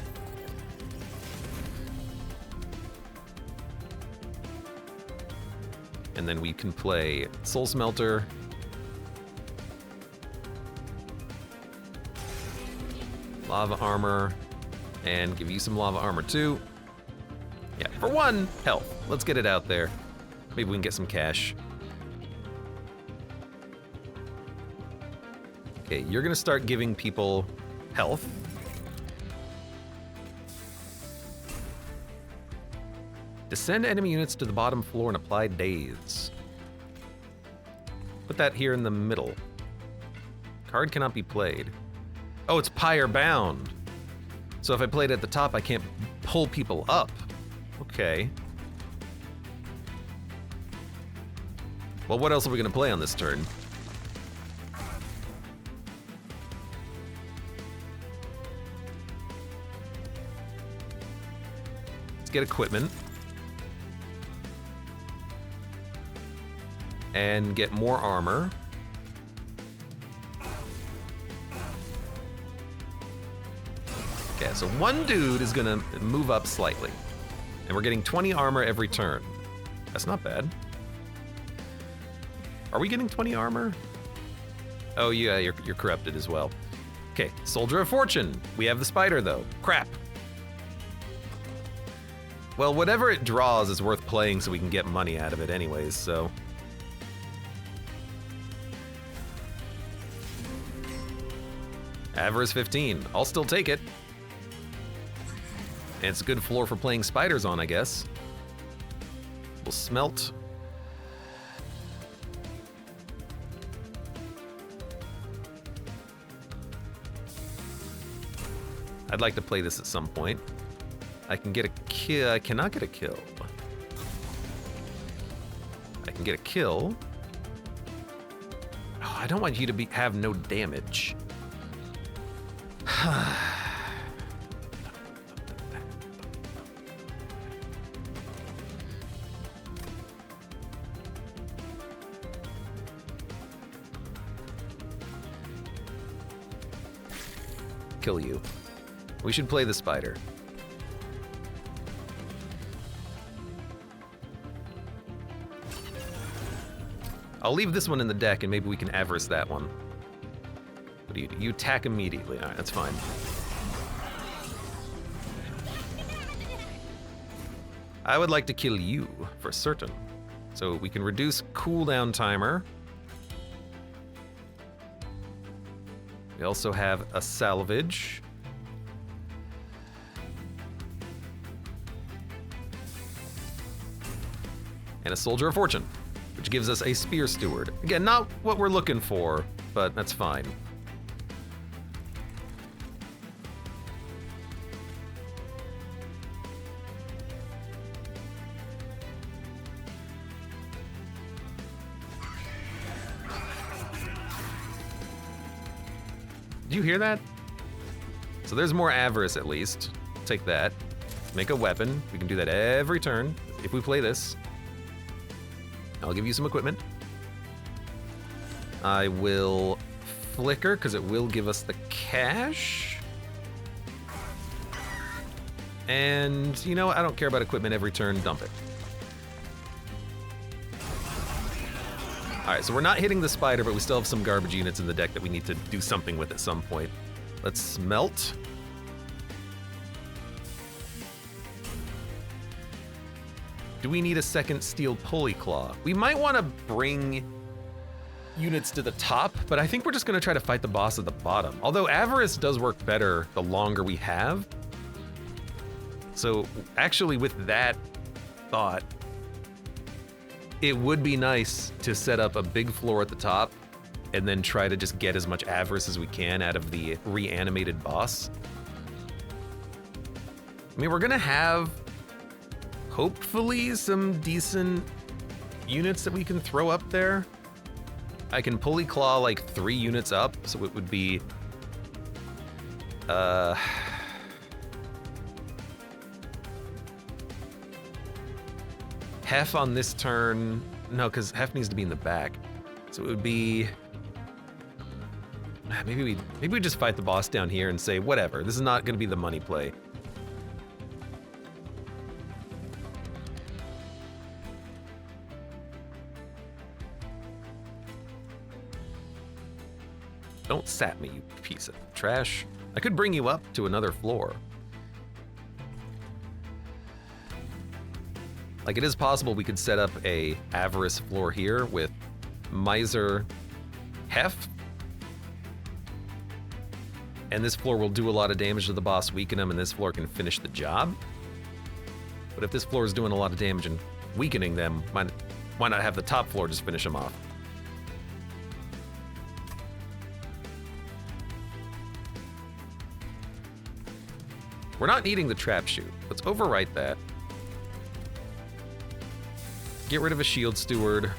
And then we can play Soul Smelter. Lava Armor. And give you some Lava Armor too. Yeah, for 1 health. Let's get it out there. Maybe we can get some cash. Okay, you're gonna start giving people health. Descend enemy units to the bottom floor and apply daze. Put that here in the middle. Card cannot be played. Oh, it's Pyre bound. So if I play it at the top, I can't pull people up. Okay. Well, what else are we gonna play on this turn? Let's get equipment. And get more armor. Okay, so 1 dude is gonna move up slightly. And we're getting 20 armor every turn. That's not bad. Are we getting 20 armor? Oh yeah, you're corrupted as well. Okay, Soldier of Fortune. We have the spider though. Crap. Well, whatever it draws is worth playing so we can get money out of it anyways, so. Avarice 15. I'll still take it. And it's a good floor for playing spiders on, I guess. We'll smelt. I'd like to play this at some point. I can get a kill. I cannot get a kill. I can get a kill. Oh, I don't want you to have no damage. Kill you. We should play the spider. I'll leave this one in the deck and maybe we can avarice that one. What do you do? You attack immediately. Alright, that's fine. I would like to kill you for certain. So we can reduce cooldown timer. We also have a salvage. And a Soldier of Fortune, which gives us a Spear Steward. Again, not what we're looking for, but that's fine. Did you hear that? So there's more avarice at least. Take that. Make a weapon. We can do that every turn if we play this. I'll give you some equipment. I will flicker because it will give us the cash. And you know, I don't care about equipment every turn. Dump it. All right, so we're not hitting the spider, but we still have some garbage units in the deck that we need to do something with at some point. Let's smelt. Do we need a second steel pulley claw? We might want to bring units to the top, but I think we're just going to try to fight the boss at the bottom. Although avarice does work better the longer we have. So actually with that thought, it would be nice to set up a big floor at the top and then try to just get as much avarice as we can out of the reanimated boss. I mean, we're gonna have, hopefully, some decent units that we can throw up there. I can pulley claw like 3 units up, so it would be, Hef on this turn. No, because Hef needs to be in the back. So it would be, maybe we just fight the boss down here and say, whatever, this is not going to be the money play. Don't sap me, you piece of trash. I could bring you up to another floor. Like, it is possible we could set up a avarice floor here with miser hef. And this floor will do a lot of damage to the boss, weaken him, and this floor can finish the job. But if this floor is doing a lot of damage and weakening them, why not have the top floor just finish them off? We're not needing the trap shoot. Let's overwrite that. Get rid of a shield steward.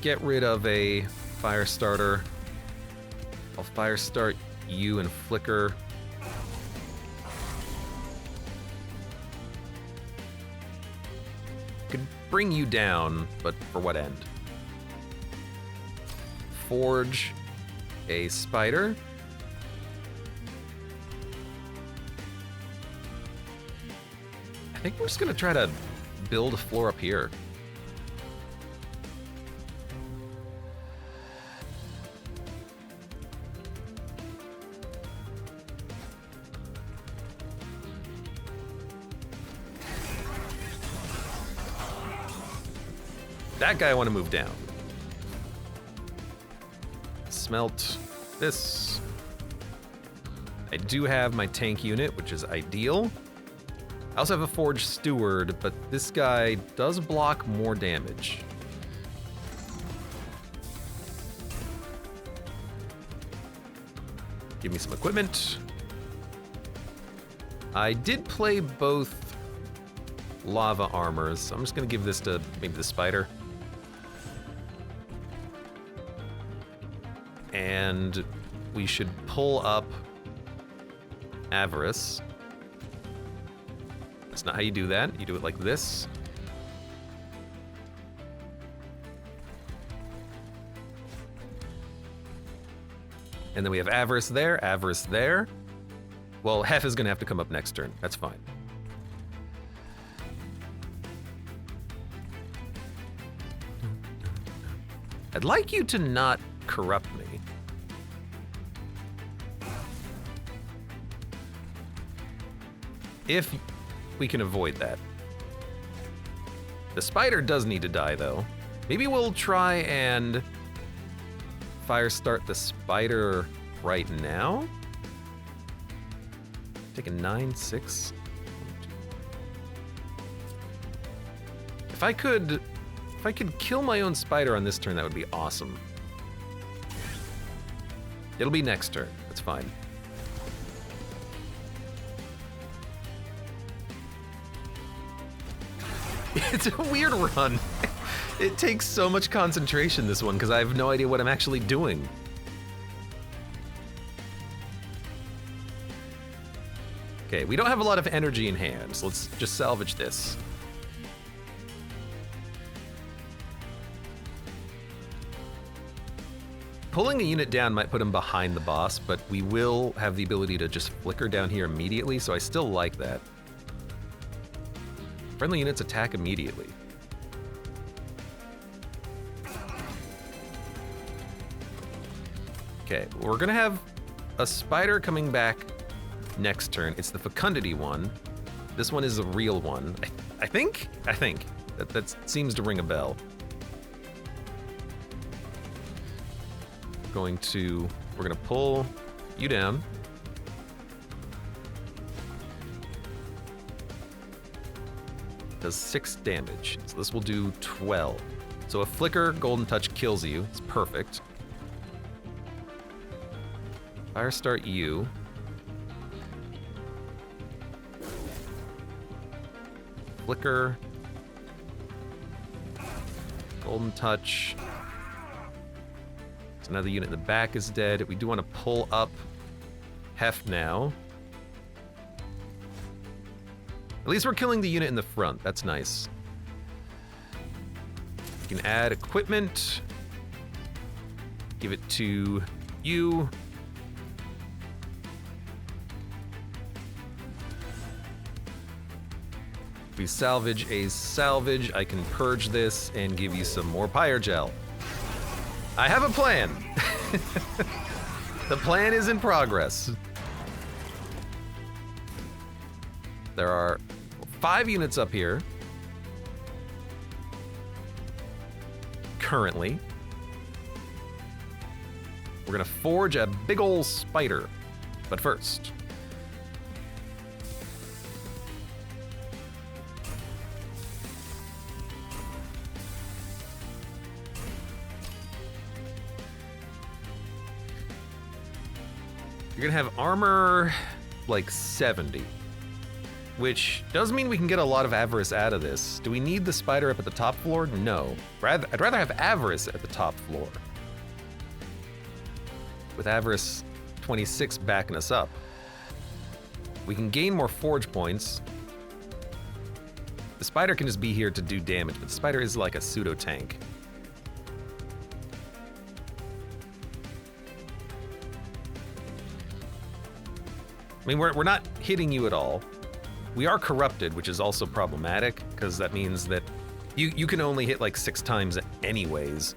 Get rid of a fire starter. I'll fire start you and flicker. Could bring you down, but for what end? Forge a spider. I think we're just gonna try to build a floor up here. That guy I want to move down. Smelt this. I do have my tank unit, which is ideal. I also have a Forged Steward, but this guy does block more damage. Give me some equipment. I did play both lava armors, so I'm just gonna give this to maybe the spider. And we should pull up Avarice. That's not how you do that. You do it like this. And then we have Avarice there, Avarice there. Well, Hef is gonna have to come up next turn. That's fine. I'd like you to not corrupt me. If we can avoid that. The spider does need to die, though. Maybe we'll try and fire start the spider right now. Taking 9-6. If I could kill my own spider on this turn, that would be awesome. It'll be next turn. That's fine. It's a weird run. It takes so much concentration, this one, because I have no idea what I'm actually doing. Okay, we don't have a lot of energy in hand, so let's just salvage this. Pulling a unit down might put him behind the boss, but we will have the ability to just flicker down here immediately, so I still like that. Friendly units attack immediately. Okay, we're gonna have a spider coming back next turn. It's the fecundity one. This one is a real one. I think that seems to ring a bell. We're gonna pull you down. Does 6 damage, so this will do 12. So a flicker, golden touch kills you. It's perfect. Fire start you. Flicker. Golden touch. So now the unit in the back is dead. We do want to pull up Hef now. At least we're killing the unit in the front. That's nice. You can add equipment. Give it to you. If we salvage a salvage, I can purge this and give you some more Pyre gel. I have a plan. The plan is in progress. There are 5 units up here. Currently. We're gonna forge a big ol' spider. But first. You're gonna have armor like 70. Which does mean we can get a lot of Avarice out of this. Do we need the spider up at the top floor? No. I'd rather have Avarice at the top floor. With Avarice 26 backing us up. We can gain more forge points. The spider can just be here to do damage, but the spider is like a pseudo tank. I mean, we're not hitting you at all. We are corrupted, which is also problematic, because that means that you can only hit like 6 times anyways.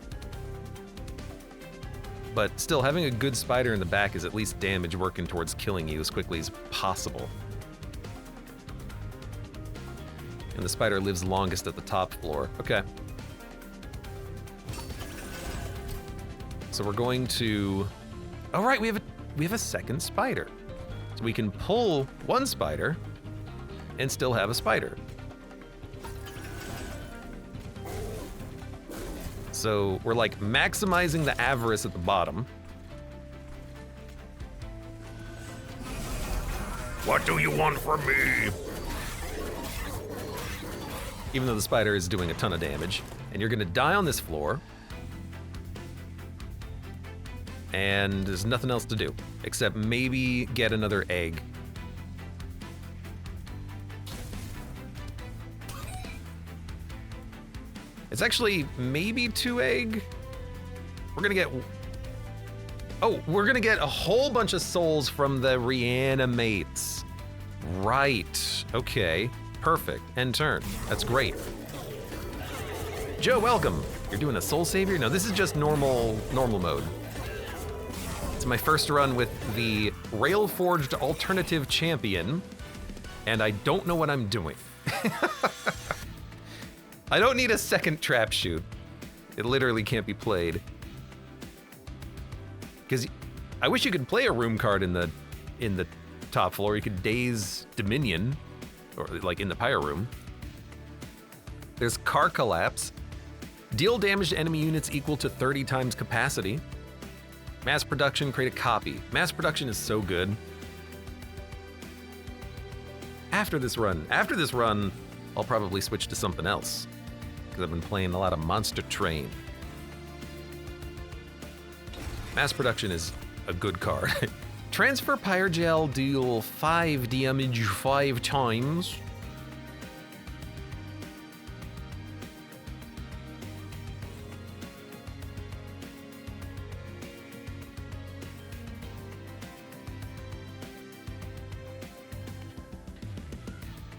But still, having a good spider in the back is at least damage working towards killing you as quickly as possible. And the spider lives longest at the top floor. Okay. So we're going to... Oh, right, we have a second spider. So we can pull one spider and still have a spider. So we're like maximizing the avarice at the bottom. What do you want from me? Even though the spider is doing a ton of damage. And you're gonna die on this floor. And there's nothing else to do, except maybe get another egg. It's actually maybe 2 egg. We're gonna get... Oh, we're gonna get a whole bunch of souls from the reanimates. Right, okay, perfect, end turn. That's great. Joe, welcome. You're doing a soul savior? No, this is just normal mode. It's my first run with the Railforged alternative champion, and I don't know what I'm doing. I don't need a second trap shoot. It literally can't be played. Because I wish you could play a room card in the top floor. You could daze Dominion, or like in the Pyre room. There's car collapse. Deal damage to enemy units equal to 30 times capacity. Mass production, create a copy. Mass production is so good. After this run, I'll probably switch to something else. Because I've been playing a lot of Monster Train. Mass production is a good card. Transfer Pyre Gel, deal 5 damage 5 times.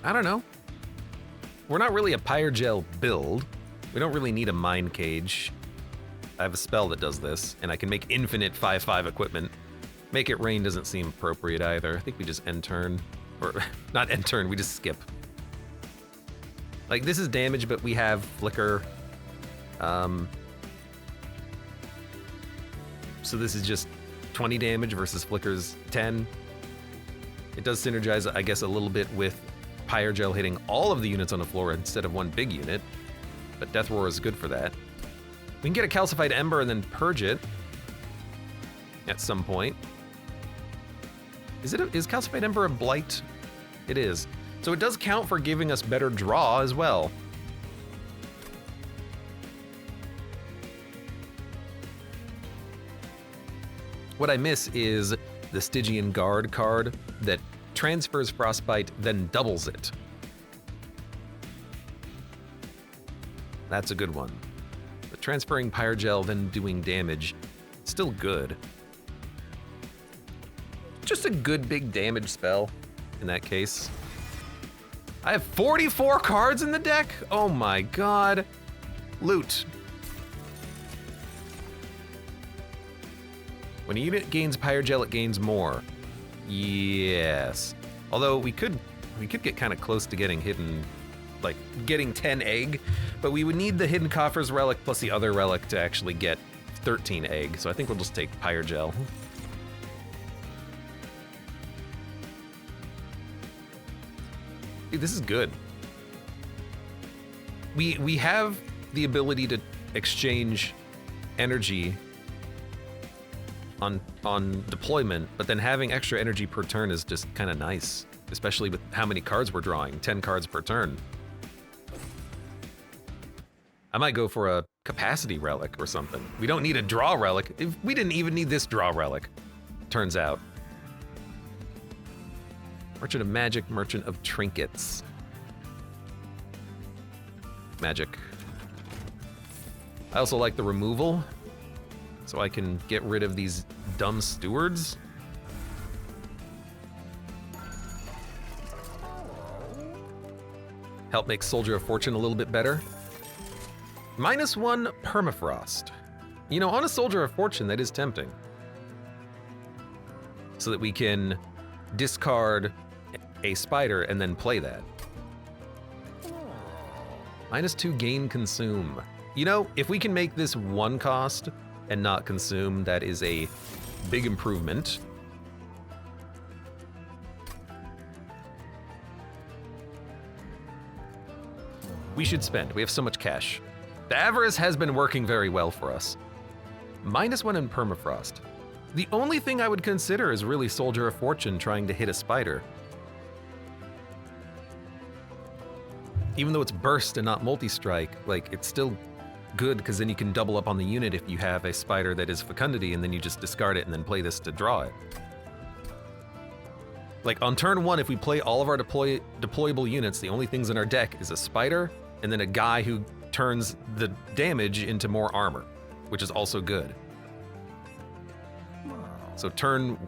I don't know. We're not really a Pyre Gel build. We don't really need a Mind Cage. I have a spell that does this, and I can make infinite 5/5 equipment. Make it rain doesn't seem appropriate either. I think we just end turn. Or, not end turn, we just skip. Like, this is damage, but we have Flicker. So this is just 20 damage versus Flicker's 10. It does synergize, I guess, a little bit with Pyre Gel hitting all of the units on the floor instead of one big unit. But Death Roar is good for that. We can get a Calcified Ember and then purge it at some point. Is Calcified Ember a blight? It is. So it does count for giving us better draw as well. What I miss is the Stygian Guard card that transfers Frostbite, then doubles it. That's a good one. But transferring Pyre Gel, then doing damage, still good. Just a good big damage spell in that case. I have 44 cards in the deck? Oh my god. Loot. When a unit gains Pyre Gel, it gains more. Yes. Although we could get kind of close to getting hidden, like getting 10 egg, but we would need the Hidden Coffers relic plus the other relic to actually get 13 egg. So I think we'll just take Pyre Gel. Dude, this is good. We have the ability to exchange energy on deployment, but then having extra energy per turn is just kind of nice, especially with how many cards we're drawing, 10 cards per turn. I might go for a capacity relic or something. We don't need a draw relic. We didn't even need this draw relic, turns out. Merchant of Magic, Merchant of Trinkets. Magic. I also like the removal, so I can get rid of these dumb stewards. Help make Soldier of Fortune a little bit better. -1 Permafrost. You know, on a Soldier of Fortune, that is tempting. So that we can discard a spider and then play that. -2 gain consume. You know, if we can make this 1 cost and not consume, that is a big improvement. We should spend. We have so much cash. The Avarice has been working very well for us. -1 in Permafrost. The only thing I would consider is really Soldier of Fortune trying to hit a spider. Even though it's burst and not multi-strike, like, it's still good because then you can double up on the unit if you have a spider that is Fecundity, and then you just discard it and then play this to draw it. Like, on turn 1, if we play all of our deployable units, the only things in our deck is a spider and then a guy who turns the damage into more armor, which is also good. So turn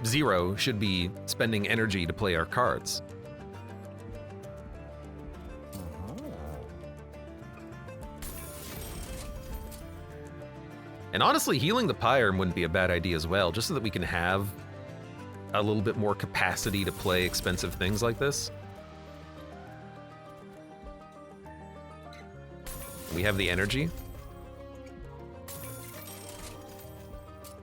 0 should be spending energy to play our cards. And honestly, healing the Pyre wouldn't be a bad idea as well, just so that we can have a little bit more capacity to play expensive things like this. We have the energy.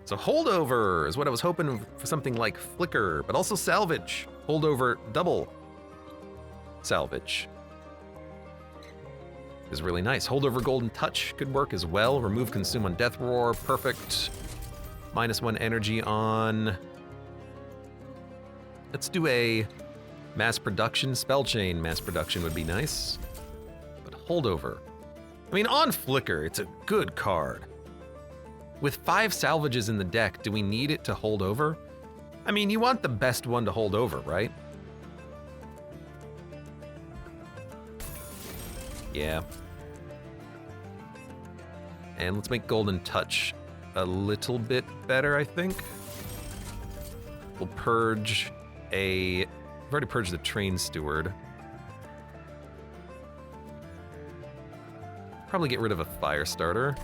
So holdover is what I was hoping for, something like Flicker, but also Salvage. Holdover double Salvage is really nice. Holdover Golden Touch could work as well. Remove Consume on Death Roar, perfect. -1 energy on... Let's do a Mass Production. Spell Chain Mass Production would be nice. But Holdover. I mean, on Flicker, it's a good card. With 5 salvages in the deck, do we need it to hold over? I mean, you want the best one to hold over, right? Yeah. And let's make Golden Touch a little bit better, I think. We'll purge a... I've already purged the Train Steward. Probably get rid of a Fire Starter.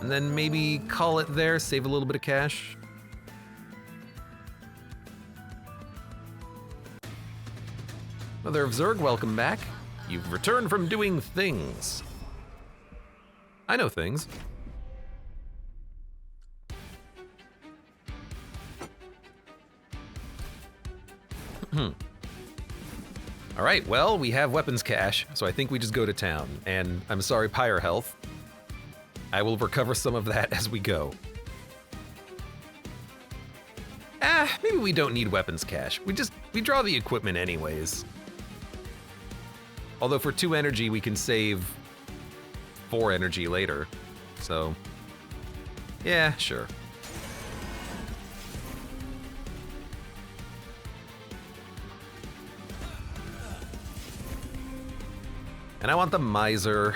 And then maybe call it there, save a little bit of cash. Mother of Zerg, welcome back. You've returned from doing things. I know things. All right, well, we have weapons cache, so I think we just go to town. And I'm sorry, Pyre health. I will recover some of that as we go. Maybe we don't need weapons cache. We draw the equipment anyways. Although for 2 energy, we can save 4 energy later. So, yeah, sure. And I want the Miser.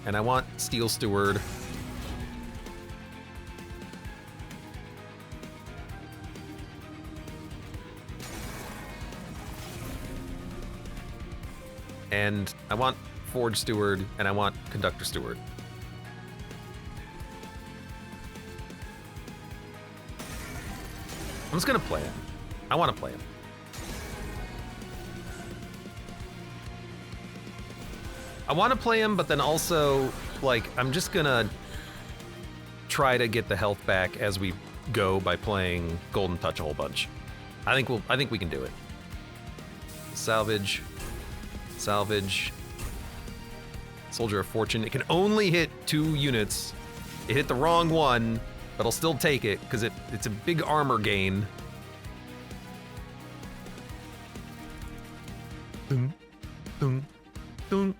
And I want Steel Steward. And I want Forge Steward, and I want Conductor Steward. I'm just gonna play him. I want to play him. I want to play him, but then also, like, I'm just gonna try to get the health back as we go by playing Golden Touch a whole bunch. I think we can do it. Salvage. Salvage. Soldier of Fortune. It can only hit 2 units. It hit the wrong one, but I'll still take it because it's a big armor gain. Dun, dun, dun.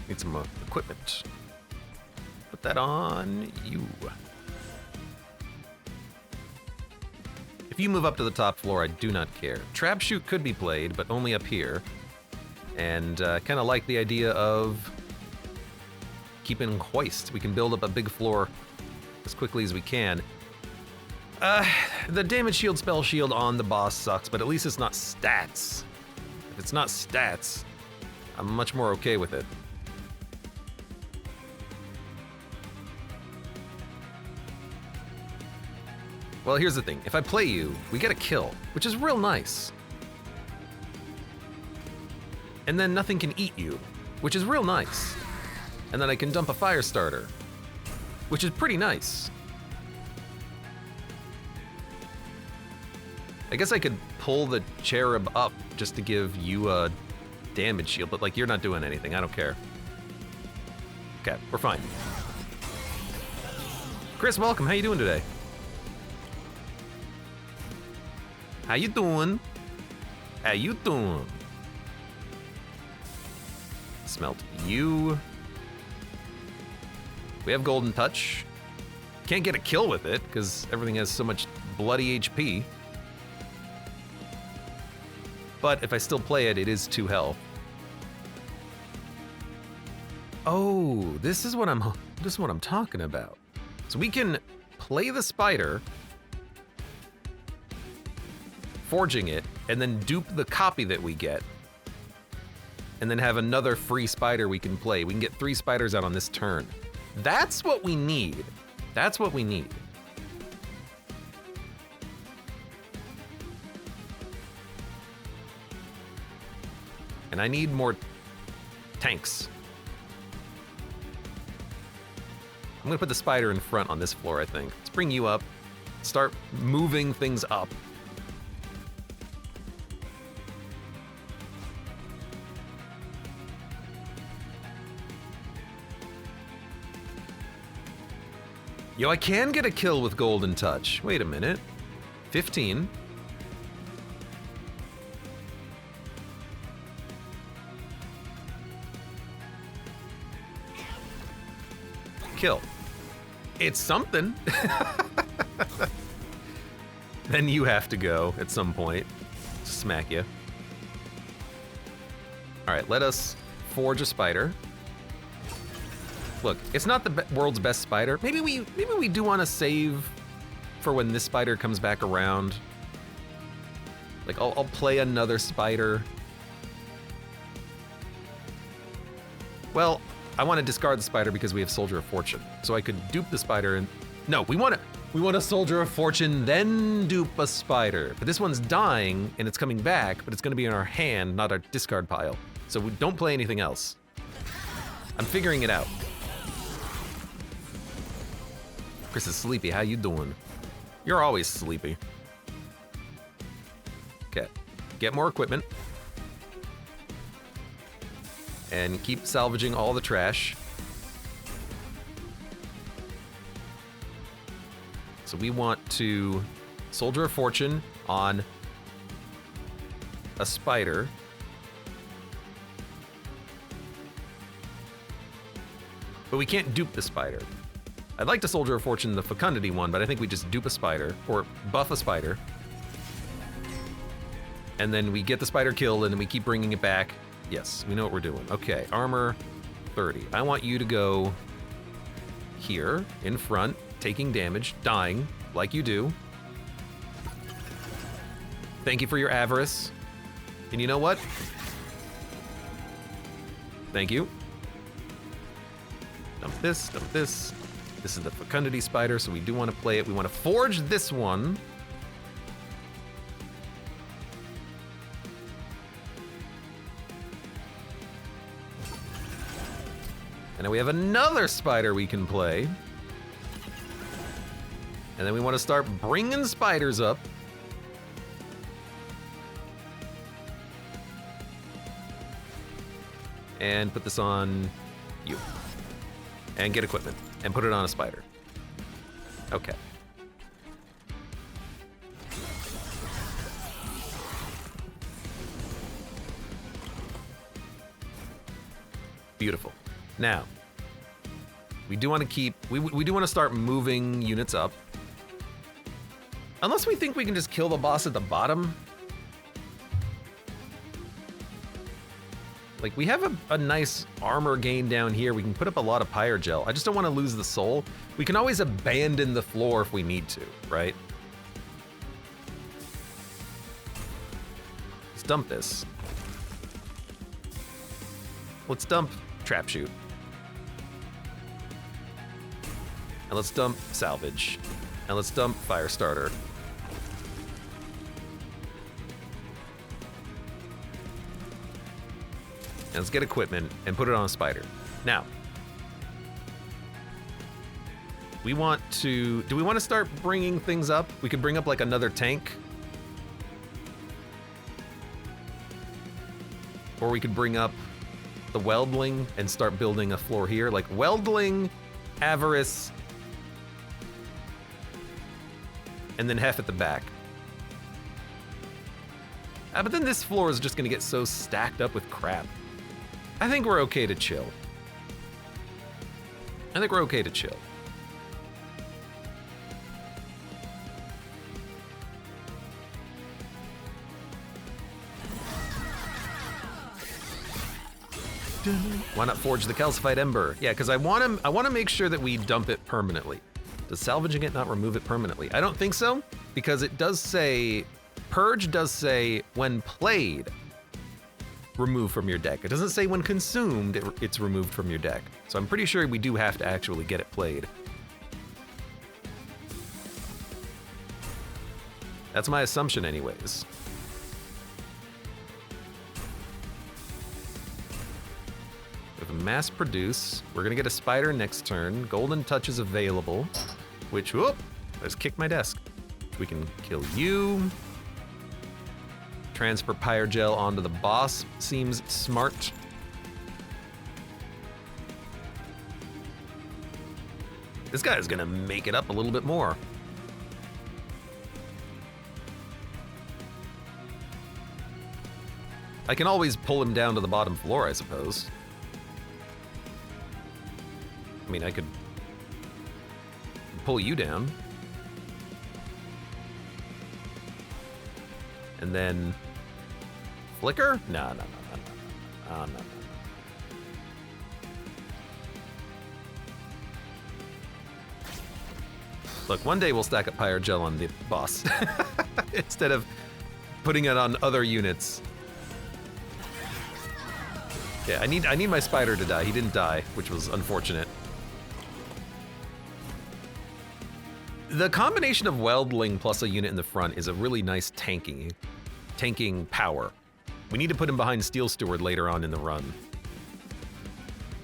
Need some equipment. Put that on you. If you move up to the top floor, I do not care. Trap Shoot could be played, but only up here. And kind of like the idea of keeping Hoist. We can build up a big floor as quickly as we can. The damage shield, spell shield on the boss sucks, but at least it's not stats. If it's not stats, I'm much more okay with it. Well, here's the thing. If I play you, we get a kill, which is real nice. And then nothing can eat you, which is real nice. And then I can dump a fire starter, which is pretty nice. I guess I could pull the cherub up just to give you a damage shield, but like, you're not doing anything. I don't care. Okay, we're fine. Chris, welcome. How you doing today? How you doing? How you doing? Smelt you. We have Golden Touch. Can't get a kill with it because everything has so much bloody HP. But if I still play it, it is 2 health. Oh, this is what I'm talking about. So we can play the spider, forging it, and then dupe the copy that we get, and then have another free spider we can play. We can get 3 spiders out on this turn. That's what we need. That's what we need. And I need more tanks. I'm gonna put the spider in front on this floor, I think. Let's bring you up. Start moving things up. Yo, I can get a kill with Golden Touch. Wait a minute. 15. Kill. It's something. Then you have to go at some point. Smack you. All right, let us forge a spider. Look, it's not the world's best spider. Maybe we do want to save for when this spider comes back around. Like, I'll play another spider. Well, I want to discard the spider because we have Soldier of Fortune. So I could dupe the spider and... No, we want a Soldier of Fortune, then dupe a spider. But this one's dying, and it's coming back, but it's going to be in our hand, not our discard pile. So we don't play anything else. I'm figuring it out. Chris is sleepy. How you doing? You're always sleepy. Okay. Get more equipment. And keep salvaging all the trash. So we want to Soldier of Fortune on a spider. But we can't dupe the spider. I'd like to Soldier of Fortune the Fecundity one, but I think we just dupe a spider, or buff a spider. And then we get the spider killed, and then we keep bringing it back. Yes, we know what we're doing. Okay, armor 30. I want you to go here, in front, taking damage, dying, like you do. Thank you for your avarice. And you know what? Thank you. Dump this, dump this. This is the Fecundity spider, so we do want to play it. We want to forge this one. And then we have another spider we can play. And then we want to start bringing spiders up. And put this on you. And get equipment. And put it on a spider. Okay. Beautiful. Now, we do want to keep, we do want to start moving units up. Unless we think we can just kill the boss at the bottom. Like, we have a nice armor gain down here. We can put up a lot of Pyre gel. I just don't want to lose the soul. We can always abandon the floor if we need to, right? Let's dump this. Let's dump Trap Shoot. And let's dump Salvage. And let's dump Firestarter. And let's get equipment and put it on a spider. Now, we want to, do we want to start bringing things up? We could bring up like another tank. Or we could bring up the Weldling and start building a floor here. Like Weldling, Avarice, and then Hef at the back. But then this floor is just gonna get so stacked up with crap. I think we're okay to chill. I think we're okay to chill. Why not forge the calcified ember? Yeah, because I want to make sure that we dump it permanently. Does salvaging it not remove it permanently? I don't think so, because it does say, Purge does say when played, remove from your deck. It doesn't say when consumed, it's removed from your deck. So I'm pretty sure we do have to actually get it played. That's my assumption anyways. Mass produce. We're gonna get a spider next turn. Golden touch is available, which, whoop, I just kicked my desk. We can kill you. Transfer Pyre Gel onto the boss seems smart. This guy is gonna make it up a little bit more. I can always pull him down to the bottom floor, I suppose. I mean, I could pull you down. And then flicker? No. Oh, no. Look, one day we'll stack up Pyre Gel on the boss instead of putting it on other units. Yeah, I need my spider to die. He didn't die, which was unfortunate. The combination of Weldling plus a unit in the front is a really nice tanking power. We need to put him behind Steel Steward later on in the run.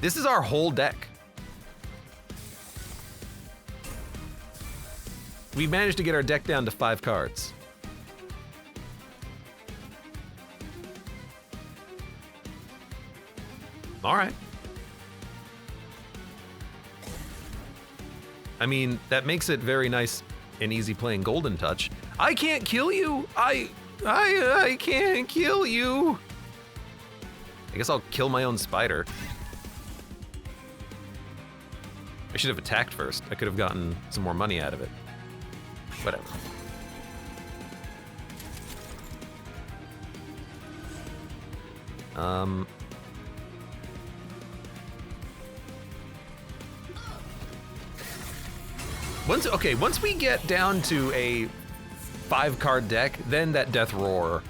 This is our whole deck. We managed to get our deck down to 5 cards. All right. I mean, that makes it very nice and easy playing Golden Touch. I can't kill you. I can't kill you. I guess I'll kill my own spider. I should have attacked first. I could have gotten some more money out of it. Whatever. Once we get down to a 5-card deck, then that Death Roar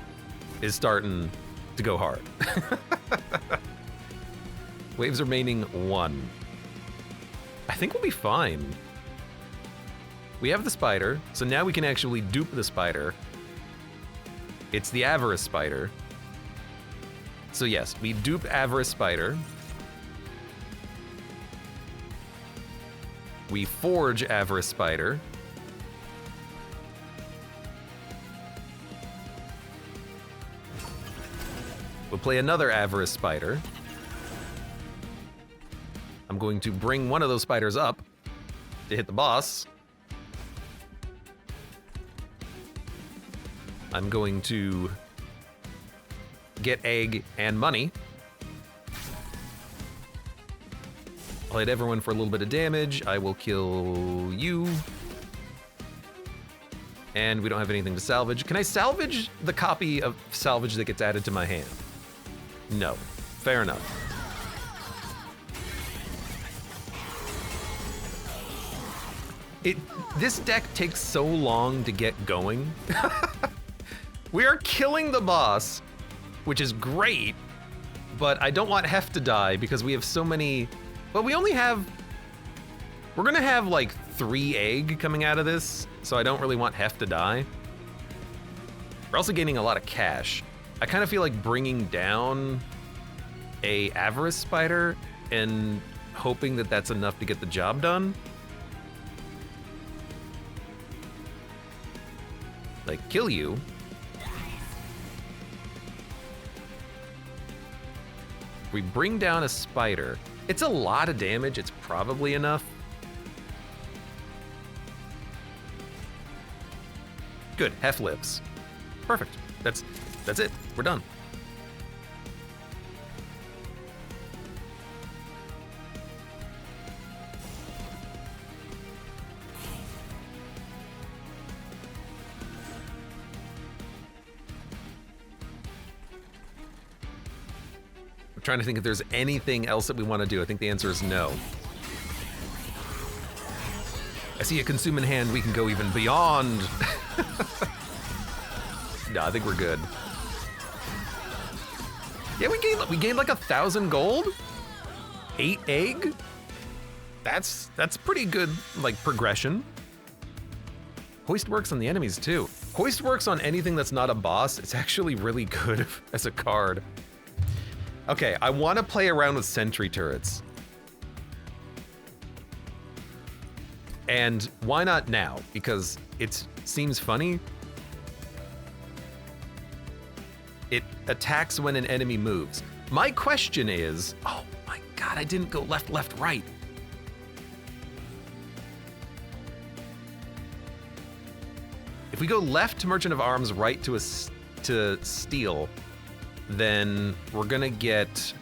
is starting to go hard. Waves remaining 1. I think we'll be fine. We have the spider, so now we can actually dupe the spider. It's the Avarice Spider. So yes, we dupe Avarice Spider. We forge Avarice Spider. We'll play another Avarice Spider. I'm going to bring one of those spiders up to hit the boss. I'm going to get egg and money. I'll hit everyone for a little bit of damage. I will kill you. And we don't have anything to salvage. Can I salvage the copy of Salvage that gets added to my hand? No. Fair enough. This deck takes so long to get going. We are killing the boss, which is great, but I don't want Hef to die because we have so many. Well, we're gonna have like 3 egg coming out of this, so I don't really want Hef to die. We're also gaining a lot of cash. I kind of feel like bringing down a Avarice Spider and hoping that that's enough to get the job done. Like, kill you. We bring down a spider. It's a lot of damage. It's probably enough. Good. Hef lives. Perfect. That's it. We're done. Trying to think if there's anything else that we want to do. I think the answer is no. I see a consuming hand. We can go even beyond. No, I think we're good. Yeah, we gained like 1,000 gold. 8 egg. That's pretty good, like, progression. Hoist works on the enemies too. Hoist works on anything that's not a boss. It's actually really good as a card. Okay, I want to play around with sentry turrets. And why not now? Because it seems funny. It attacks when an enemy moves. My question is, oh my God, I didn't go left, left, right. If we go left to Merchant of Arms, right to Steel, then we're gonna get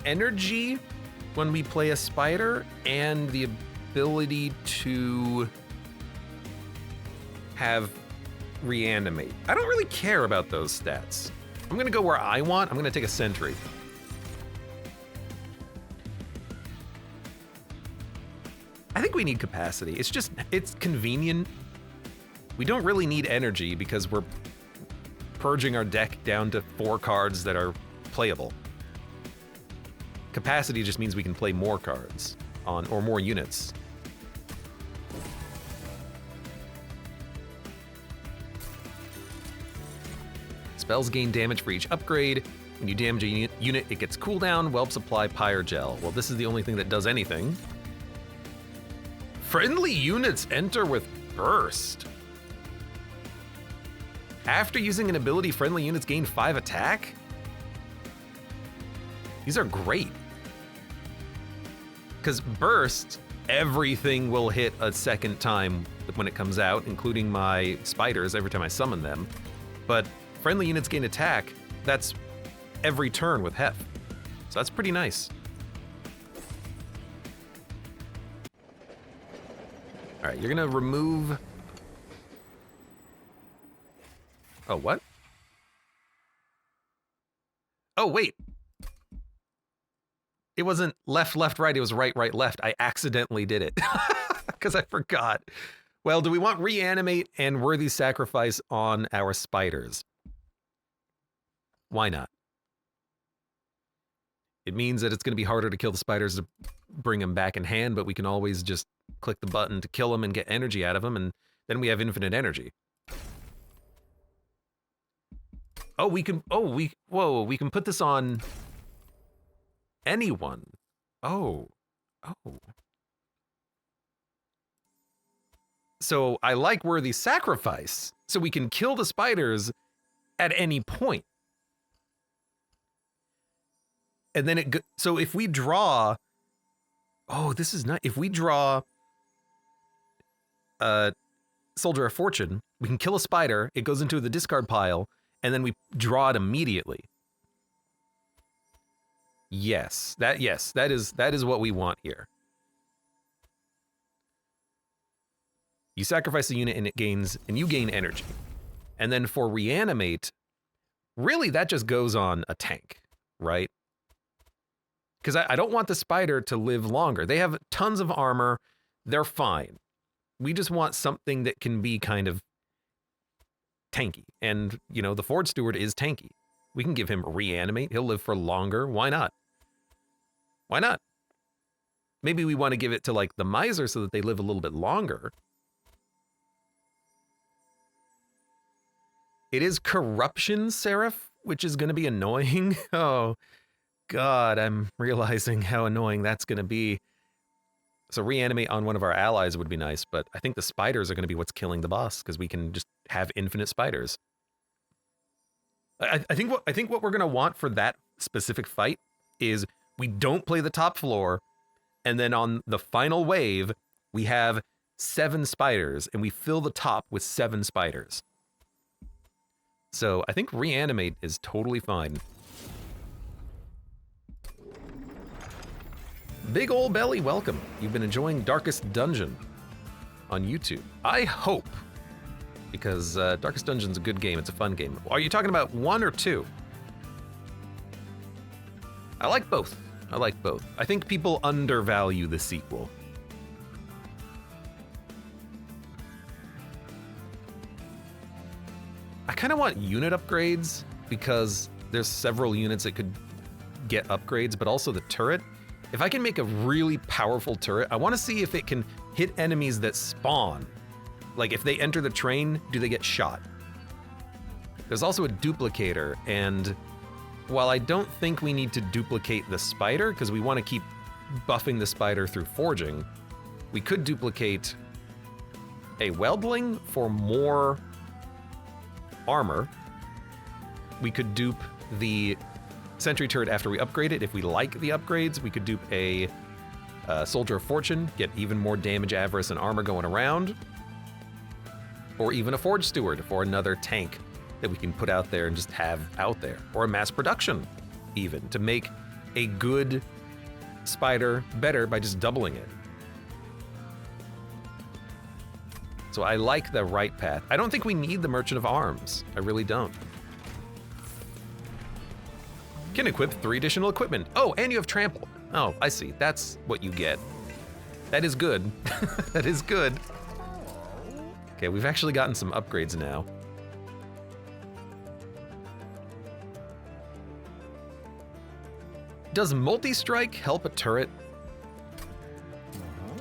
energy when we play a spider and the ability to have reanimate. I don't really care about those stats. I'm gonna go where I want. I'm gonna take a sentry. I think we need capacity. It's convenient. We don't really need energy because we're purging our deck down to 4 cards that are playable. capacity just means we can play more cards on, or more units. Spells gain damage for each upgrade. When you damage a unit, it gets cooldown. Whelps apply Pyre Gel. Well, this is the only thing that does anything. Friendly units enter with Burst. After using an ability, friendly units gain 5 attack? These are great. Because Burst, everything will hit a second time when it comes out, including my spiders every time I summon them. But friendly units gain attack, that's every turn with Hef. So that's pretty nice. All right, you're gonna remove... Oh, what? Oh, wait. It wasn't left, left, right. It was right, right, left. I accidentally did it because I forgot. Well, do we want Reanimate and Worthy Sacrifice on our spiders? Why not? It means that it's going to be harder to kill the spiders to bring them back in hand, but we can always just click the button to kill them and get energy out of them, and then we have infinite energy. Oh, we can, whoa, we can put this on anyone. Oh. So I like Worthy Sacrifice, so we can kill the spiders at any point. And then so if we draw, oh, this is not, if we draw Soldier of Fortune, we can kill a spider, it goes into the discard pile, and then we draw it immediately. Yes, that is what we want here. You sacrifice a unit and it gains, and you gain energy. And then for Reanimate, really that just goes on a tank, right? Because I don't want the spider to live longer. They have tons of armor. They're fine. We just want something that can be kind of tanky. And, you know, the Forge Steward is tanky. We can give him Reanimate. He'll live for longer. Why not? Why not? Maybe we want to give it to, like, the Miser so that they live a little bit longer. It is Corruption Seraph, which is going to be annoying. Oh, God, I'm realizing how annoying that's going to be. So Reanimate on one of our allies would be nice, but I think the spiders are going to be what's killing the boss, because we can just have infinite spiders. I think what we're going to want for that specific fight is we don't play the top floor, and then on the final wave, we have 7 spiders, and we fill the top with 7 spiders. So I think Reanimate is totally fine. Big Ol' Belly, welcome. You've been enjoying Darkest Dungeon on YouTube. I hope, because Darkest Dungeon's a good game. It's a fun game. Are you talking about 1 or 2? I like both. I like both. I think people undervalue the sequel. I kind of want unit upgrades because there's several units that could get upgrades, but also the turret. If I can make a really powerful turret, I want to see if it can hit enemies that spawn. Like if they enter the train, do they get shot? There's also a duplicator, and while I don't think we need to duplicate the spider, because we want to keep buffing the spider through forging, we could duplicate a weldling for more armor. We could dupe the sentry turret after we upgrade it. If we like the upgrades, we could dupe a Soldier of Fortune, get even more damage, avarice, and armor going around. Or even a Forge Steward for another tank that we can put out there and just have out there. Or a mass production, even, to make a good spider better by just doubling it. So I like the right path. I don't think we need the Merchant of Arms. I really don't. Can equip 3 additional equipment. Oh, and you have trample. Oh, I see. That's what you get. That is good. That is good. Okay, we've actually gotten some upgrades now. Does multi-strike help a turret?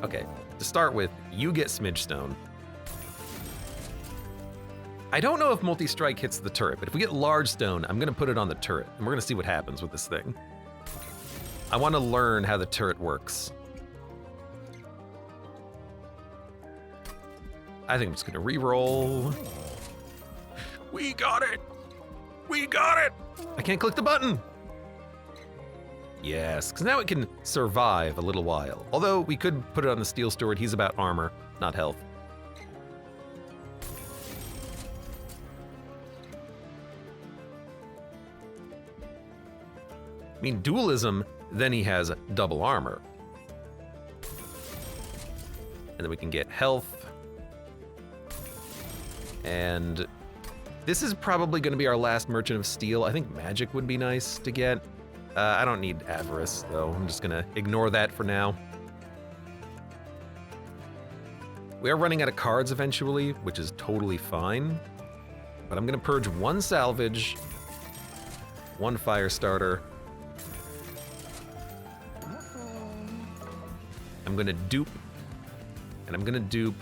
Okay, to start with, you get Smidge Stone. I don't know if multi-strike hits the turret, but if we get large stone, I'm gonna put it on the turret, and we're gonna see what happens with this thing. I wanna learn how the turret works. I think I'm just gonna re-roll. We got it! We got it! I can't click the button! Yes, because now it can survive a little while. Although we could put it on the Steel Steward, he's about armor, not health. I mean, dualism, then he has double armor. And then we can get health. And this is probably gonna be our last Merchant of Steel. I think magic would be nice to get. I don't need avarice though. I'm just gonna ignore that for now. We are running out of cards eventually, which is totally fine. But I'm gonna purge one salvage, one fire starter. I'm gonna dupe, and I'm gonna dupe.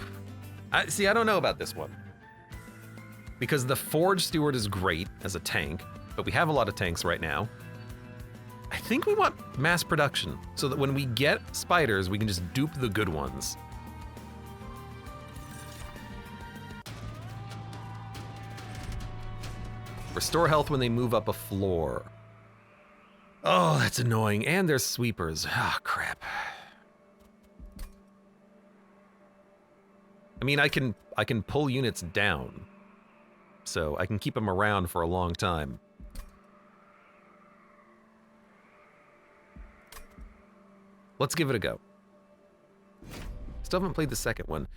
See, I don't know about this one. Because the Forge Steward is great as a tank, but we have a lot of tanks right now. I think we want mass production, so that when we get spiders, we can just dupe the good ones. Restore health when they move up a floor. Oh, that's annoying, and there's sweepers. Ah, crap. I mean, I can pull units down, so I can keep them around for a long time. Let's give it a go. Still haven't played the second one.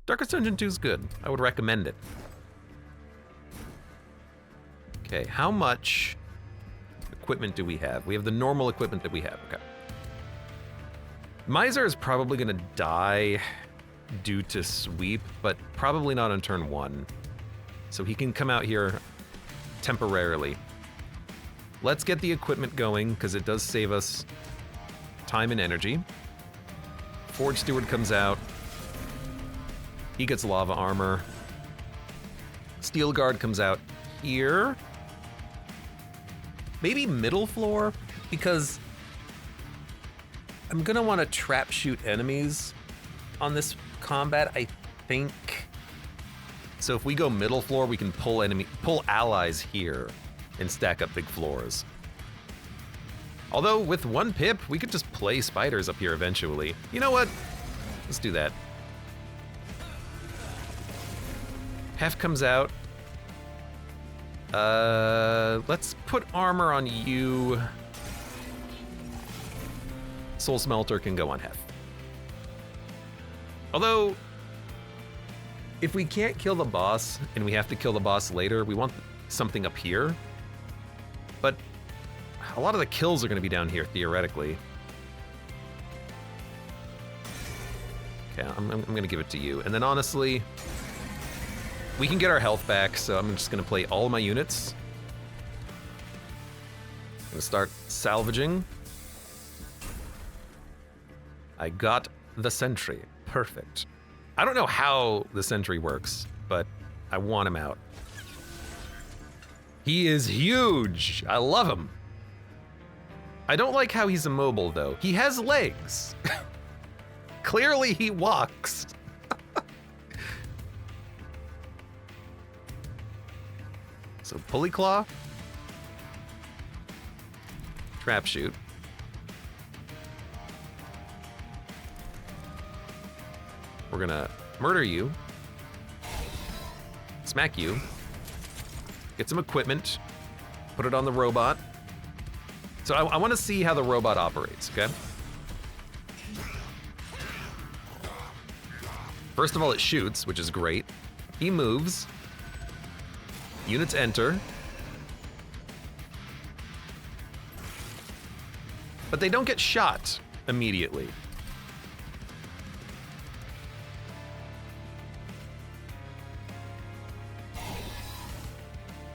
Darkest Dungeon 2 is good. I would recommend it. Okay, how much equipment do we have? We have the normal equipment that we have, okay. Miser is probably gonna die due to sweep, but probably not on turn 1. So he can come out here temporarily. Let's get the equipment going, because it does save us time and energy. Forge Steward comes out. He gets lava armor. Steel Guard comes out here. Maybe middle floor, because I'm gonna want to trap shoot enemies on this combat, I think. So if we go middle floor, we can pull allies here and stack up big floors. Although with one pip, we could just play spiders up here eventually. You know what? Let's do that. Hef comes out. Let's put armor on you. Soul Smelter can go on Hef. Although, if we can't kill the boss and we have to kill the boss later, we want something up here. But a lot of the kills are going to be down here, theoretically. Okay, I'm going to give it to you. And then honestly, we can get our health back, so I'm just going to play all my units. I'm going to start salvaging. I got the sentry. Perfect. I don't know how the sentry works, but I want him out. He is huge. I love him. I don't like how he's immobile, though. He has legs. Clearly, he walks. So, Pulley Claw. Trap Shoot. We're gonna murder you. Smack you. Get some equipment. Put it on the robot. So I want to see how the robot operates, okay? First of all, it shoots, which is great. He moves. Units enter. But they don't get shot immediately.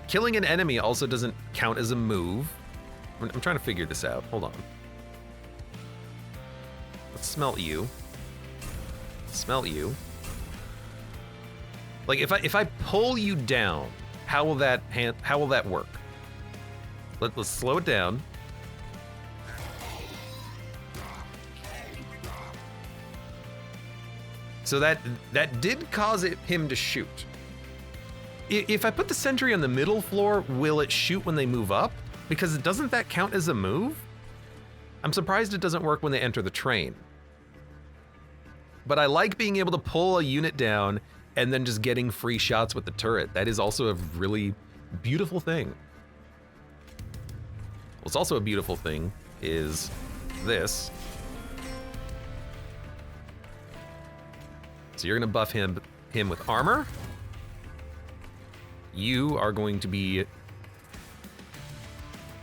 Killing an enemy also doesn't count as a move. I'm trying to figure this out. Hold on. Let's smelt you. Smelt you. Like if I pull you down, how will that work? Let's slow it down. So that did cause him to shoot. If I put the sentry on the middle floor, will it shoot when they move up? Because doesn't that count as a move? I'm surprised it doesn't work when they enter the train. But I like being able to pull a unit down and then just getting free shots with the turret. That is also a really beautiful thing. What's also a beautiful thing is this. So you're gonna buff him with armor. You are going to be...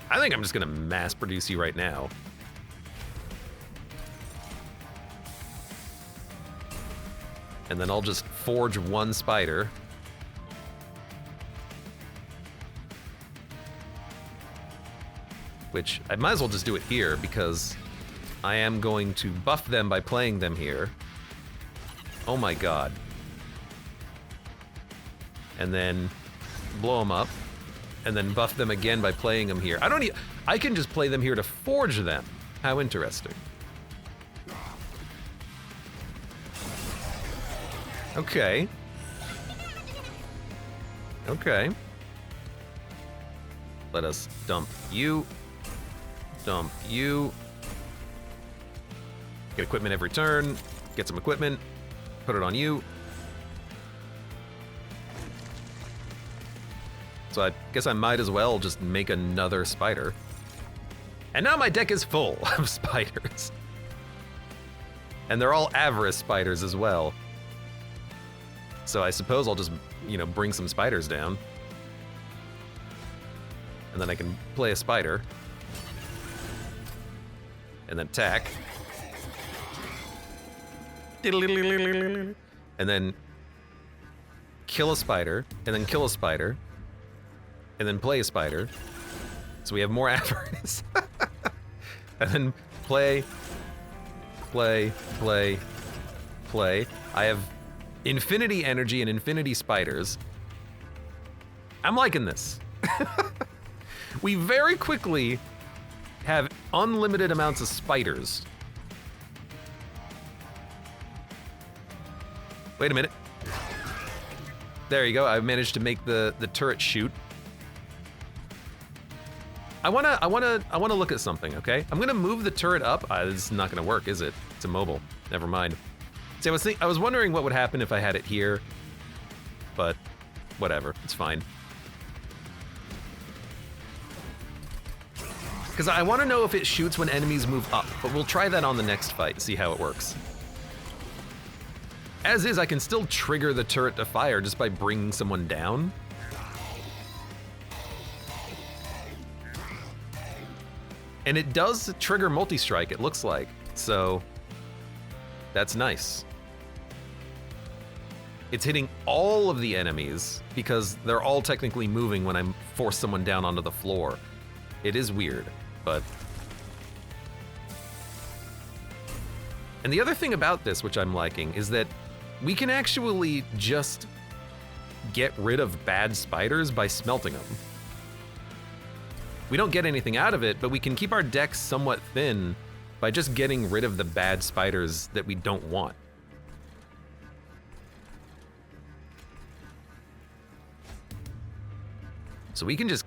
I think I'm just gonna mass produce you right now. And then I'll just forge one spider. Which I might as well just do it here because I am going to buff them by playing them here. Oh my god. And then blow them up. And then buff them again by playing them here. I can just play them here to forge them. How interesting. Okay. Okay. Let us dump you. Dump you. Get equipment every turn. Get some equipment. Put it on you. So I guess I might as well just make another spider. And now my deck is full of spiders. And they're all avarice spiders as well. So I suppose I'll just, bring some spiders down. And then I can play a spider. And then attack. And then kill a spider. And then kill a spider. And then play a spider. So we have more avarice. And then play. Play. Play. Play. I have infinity energy and infinity spiders. I'm liking this. We very quickly have unlimited amounts of spiders. Wait a minute. There you go. I managed to make the turret shoot. I wanna look at something, okay? I'm gonna move the turret up. This is not gonna work, is it? It's immobile. Never mind. See, I was wondering what would happen if I had it here, but whatever, it's fine. Because I want to know if it shoots when enemies move up, but we'll try that on the next fight, see how it works. As is, I can still trigger the turret to fire just by bringing someone down. And it does trigger multi-strike, it looks like, so that's nice. It's hitting all of the enemies because they're all technically moving when I force someone down onto the floor. It is weird, but... And the other thing about this, which I'm liking, is that we can actually just get rid of bad spiders by smelting them. We don't get anything out of it, but we can keep our deck somewhat thin by just getting rid of the bad spiders that we don't want. So we can just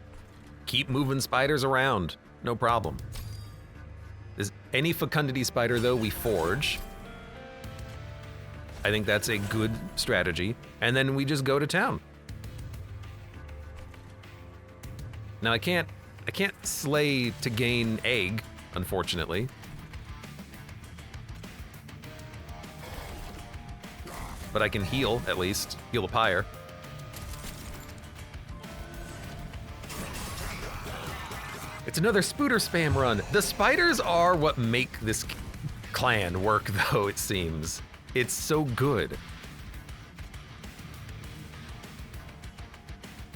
keep moving spiders around, no problem. Any fecundity spider, though, we forge. I think that's a good strategy. And then we just go to town. Now I can't slay to gain egg, unfortunately. But I can heal, at least. Heal a Pyre. It's another spooter spam run. The spiders are what make this clan work, though, it seems. It's so good.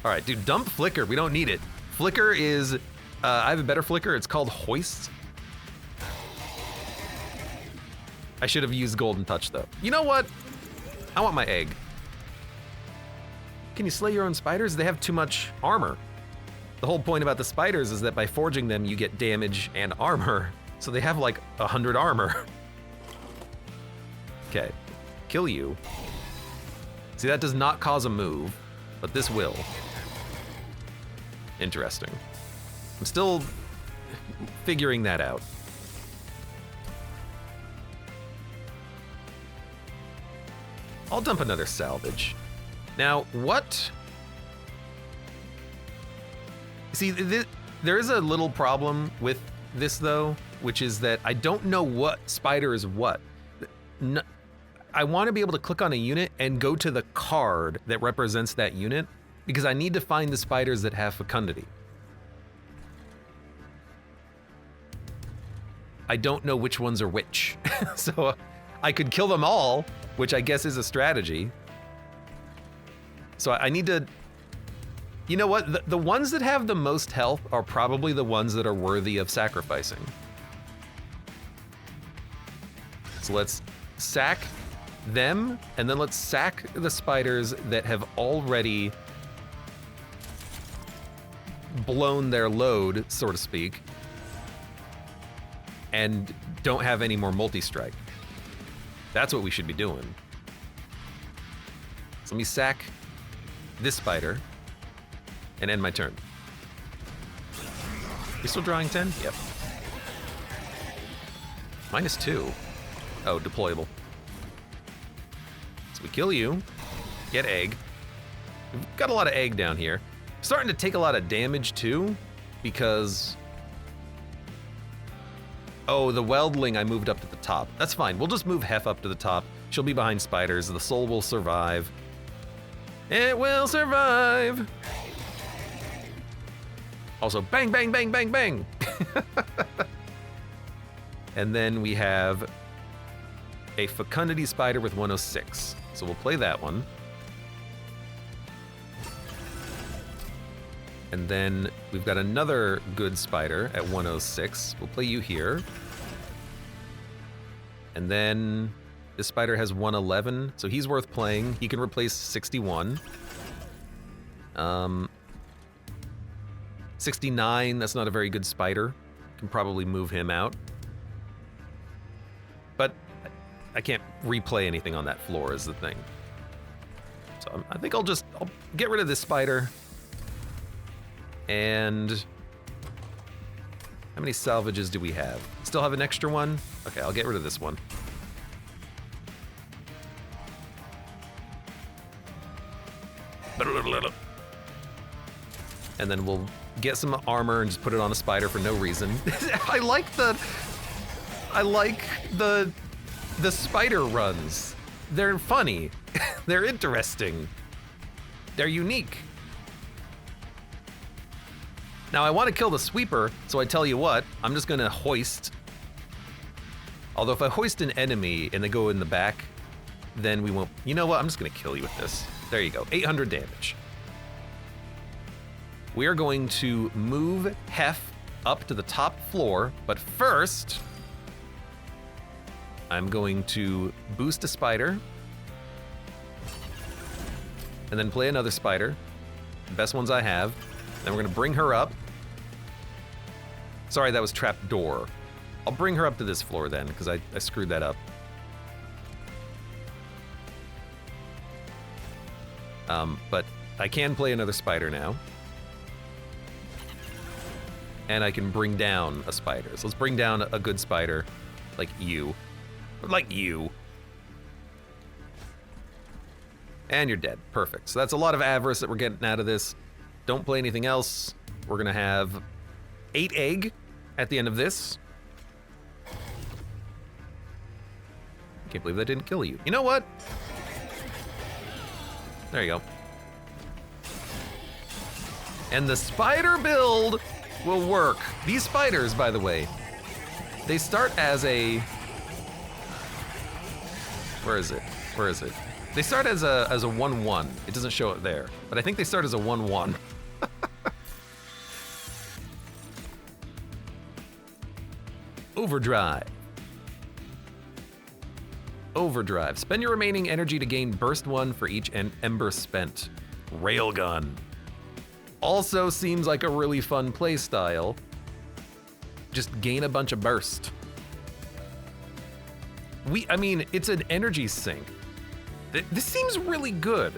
All right, dude, dump Flicker. We don't need it. Flicker is, I have a better Flicker. It's called Hoist. I should have used Golden Touch, though. You know what? I want my egg. Can you slay your own spiders? They have too much armor. The whole point about the spiders is that by forging them, you get damage and armor. So they have like 100 armor. Okay, kill you. See, that does not cause a move, but this will. Interesting. I'm still figuring that out. I'll dump another salvage. Now, what? See, there is a little problem with this, though, which is that I don't know what spider is what. I want to be able to click on a unit and go to the card that represents that unit, because I need to find the spiders that have fecundity. I don't know which ones are which. So I could kill them all, which I guess is a strategy. So I need to, you know what? The ones that have the most health are probably the ones that are worthy of sacrificing. So let's sack them, and then let's sack the spiders that have already blown their load, so to speak, and don't have any more multi-strike. That's what we should be doing. So let me sack this spider and end my turn. You still drawing 10? Yep. -2. Oh, deployable. So we kill you, get egg. We've got a lot of egg down here. Starting to take a lot of damage too, because... Oh, the weldling I moved up to the top. That's fine, we'll just move Hef up to the top. She'll be behind spiders, the soul will survive. It will survive! Also, bang, bang, bang, bang, bang! And then we have a fecundity spider with 106. So we'll play that one. And then we've got another good spider at 106. We'll play you here. And then this spider has 111, so he's worth playing. He can replace 61. 69, that's not a very good spider. Can probably move him out. But I can't replay anything on that floor is the thing. So I think I'll get rid of this spider. And how many salvages do we have? Still have an extra one? Okay, I'll get rid of this one. And then we'll get some armor and just put it on a spider for no reason. I like the spider runs. They're funny. They're interesting. They're unique. Now I want to kill the sweeper, so I tell you what, I'm just gonna hoist. Although if I hoist an enemy and they go in the back, then we won't. You know what? I'm just gonna kill you with this. There you go, 800 damage. We are going to move Hef up to the top floor, but first, I'm going to boost a spider, and then play another spider, the best ones I have. Then we're gonna bring her up. Sorry, that was trap door. I'll bring her up to this floor then, because I screwed that up. But I can play another spider now. And I can bring down a spider. So let's bring down a good spider, like you. Like you. And you're dead, perfect. So that's a lot of avarice that we're getting out of this. Don't play anything else. We're gonna have 8 egg at the end of this. Can't believe that didn't kill you. You know what? There you go. And the spider build will work. These spiders, by the way, they start as a... Where is it? Where is it? They start as a 1-1. It doesn't show it there, but I think they start as a 1-1. Overdrive. Overdrive. Spend your remaining energy to gain burst 1 for each ember spent. Railgun. Also seems like a really fun play style. Just gain a bunch of burst. I mean, it's an energy sink. This seems really good.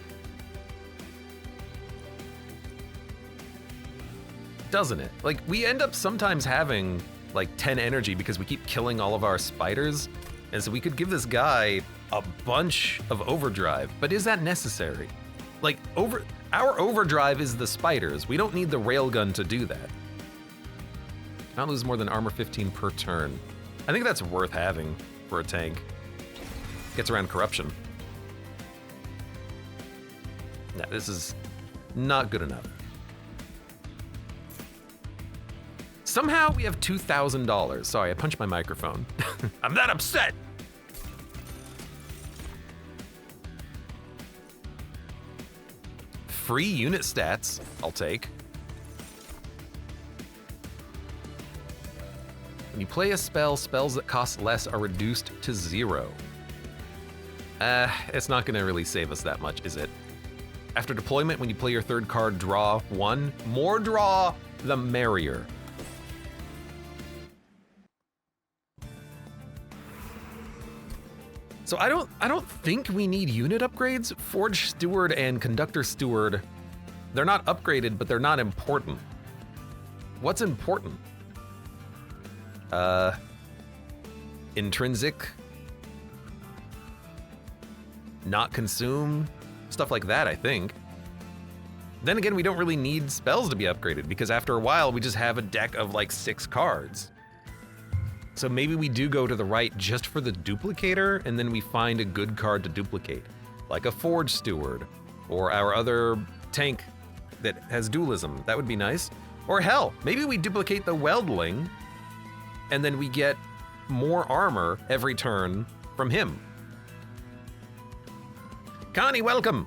Doesn't it? Like, we end up sometimes having like 10 energy because we keep killing all of our spiders. And so we could give this guy a bunch of overdrive, but is that necessary? Like, our overdrive is the spiders. We don't need the railgun to do that. Not lose more than armor 15 per turn. I think that's worth having for a tank. Gets around corruption. No, this is not good enough. Somehow we have $2,000. Sorry, I punched my microphone. I'm that upset. Free unit stats, I'll take. When you play a spell, spells that cost less are reduced to 0. It's not gonna really save us that much, is it? After deployment, when you play your third card, draw 1. More draw, the merrier. So I don't think we need unit upgrades. Forge Steward and Conductor Steward, they're not upgraded, but they're not important. What's important? Intrinsic, not consume, stuff like that, I think. Then again, we don't really need spells to be upgraded because after a while, we just have a deck of like 6 cards. So maybe we do go to the right just for the duplicator, and then we find a good card to duplicate, like a Forge Steward, or our other tank that has dualism. That would be nice. Or hell, maybe we duplicate the Weldling, and then we get more armor every turn from him. Connie, welcome!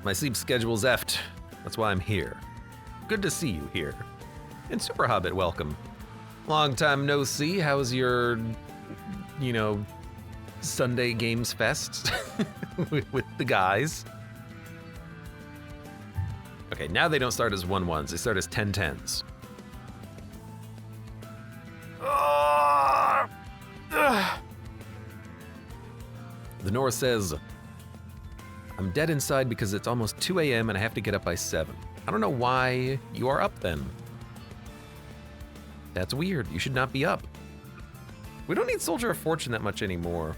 My sleep schedule's effed. That's why I'm here. Good to see you here. And Super Hobbit, welcome. Long time no see. How's your, Sunday Games Fest with the guys? Okay, now they don't start as 1-1s. They start as 10-10s. The North says, I'm dead inside because it's almost 2 a.m. and I have to get up by 7. I don't know why you are up then. That's weird. You should not be up. We don't need Soldier of Fortune that much anymore.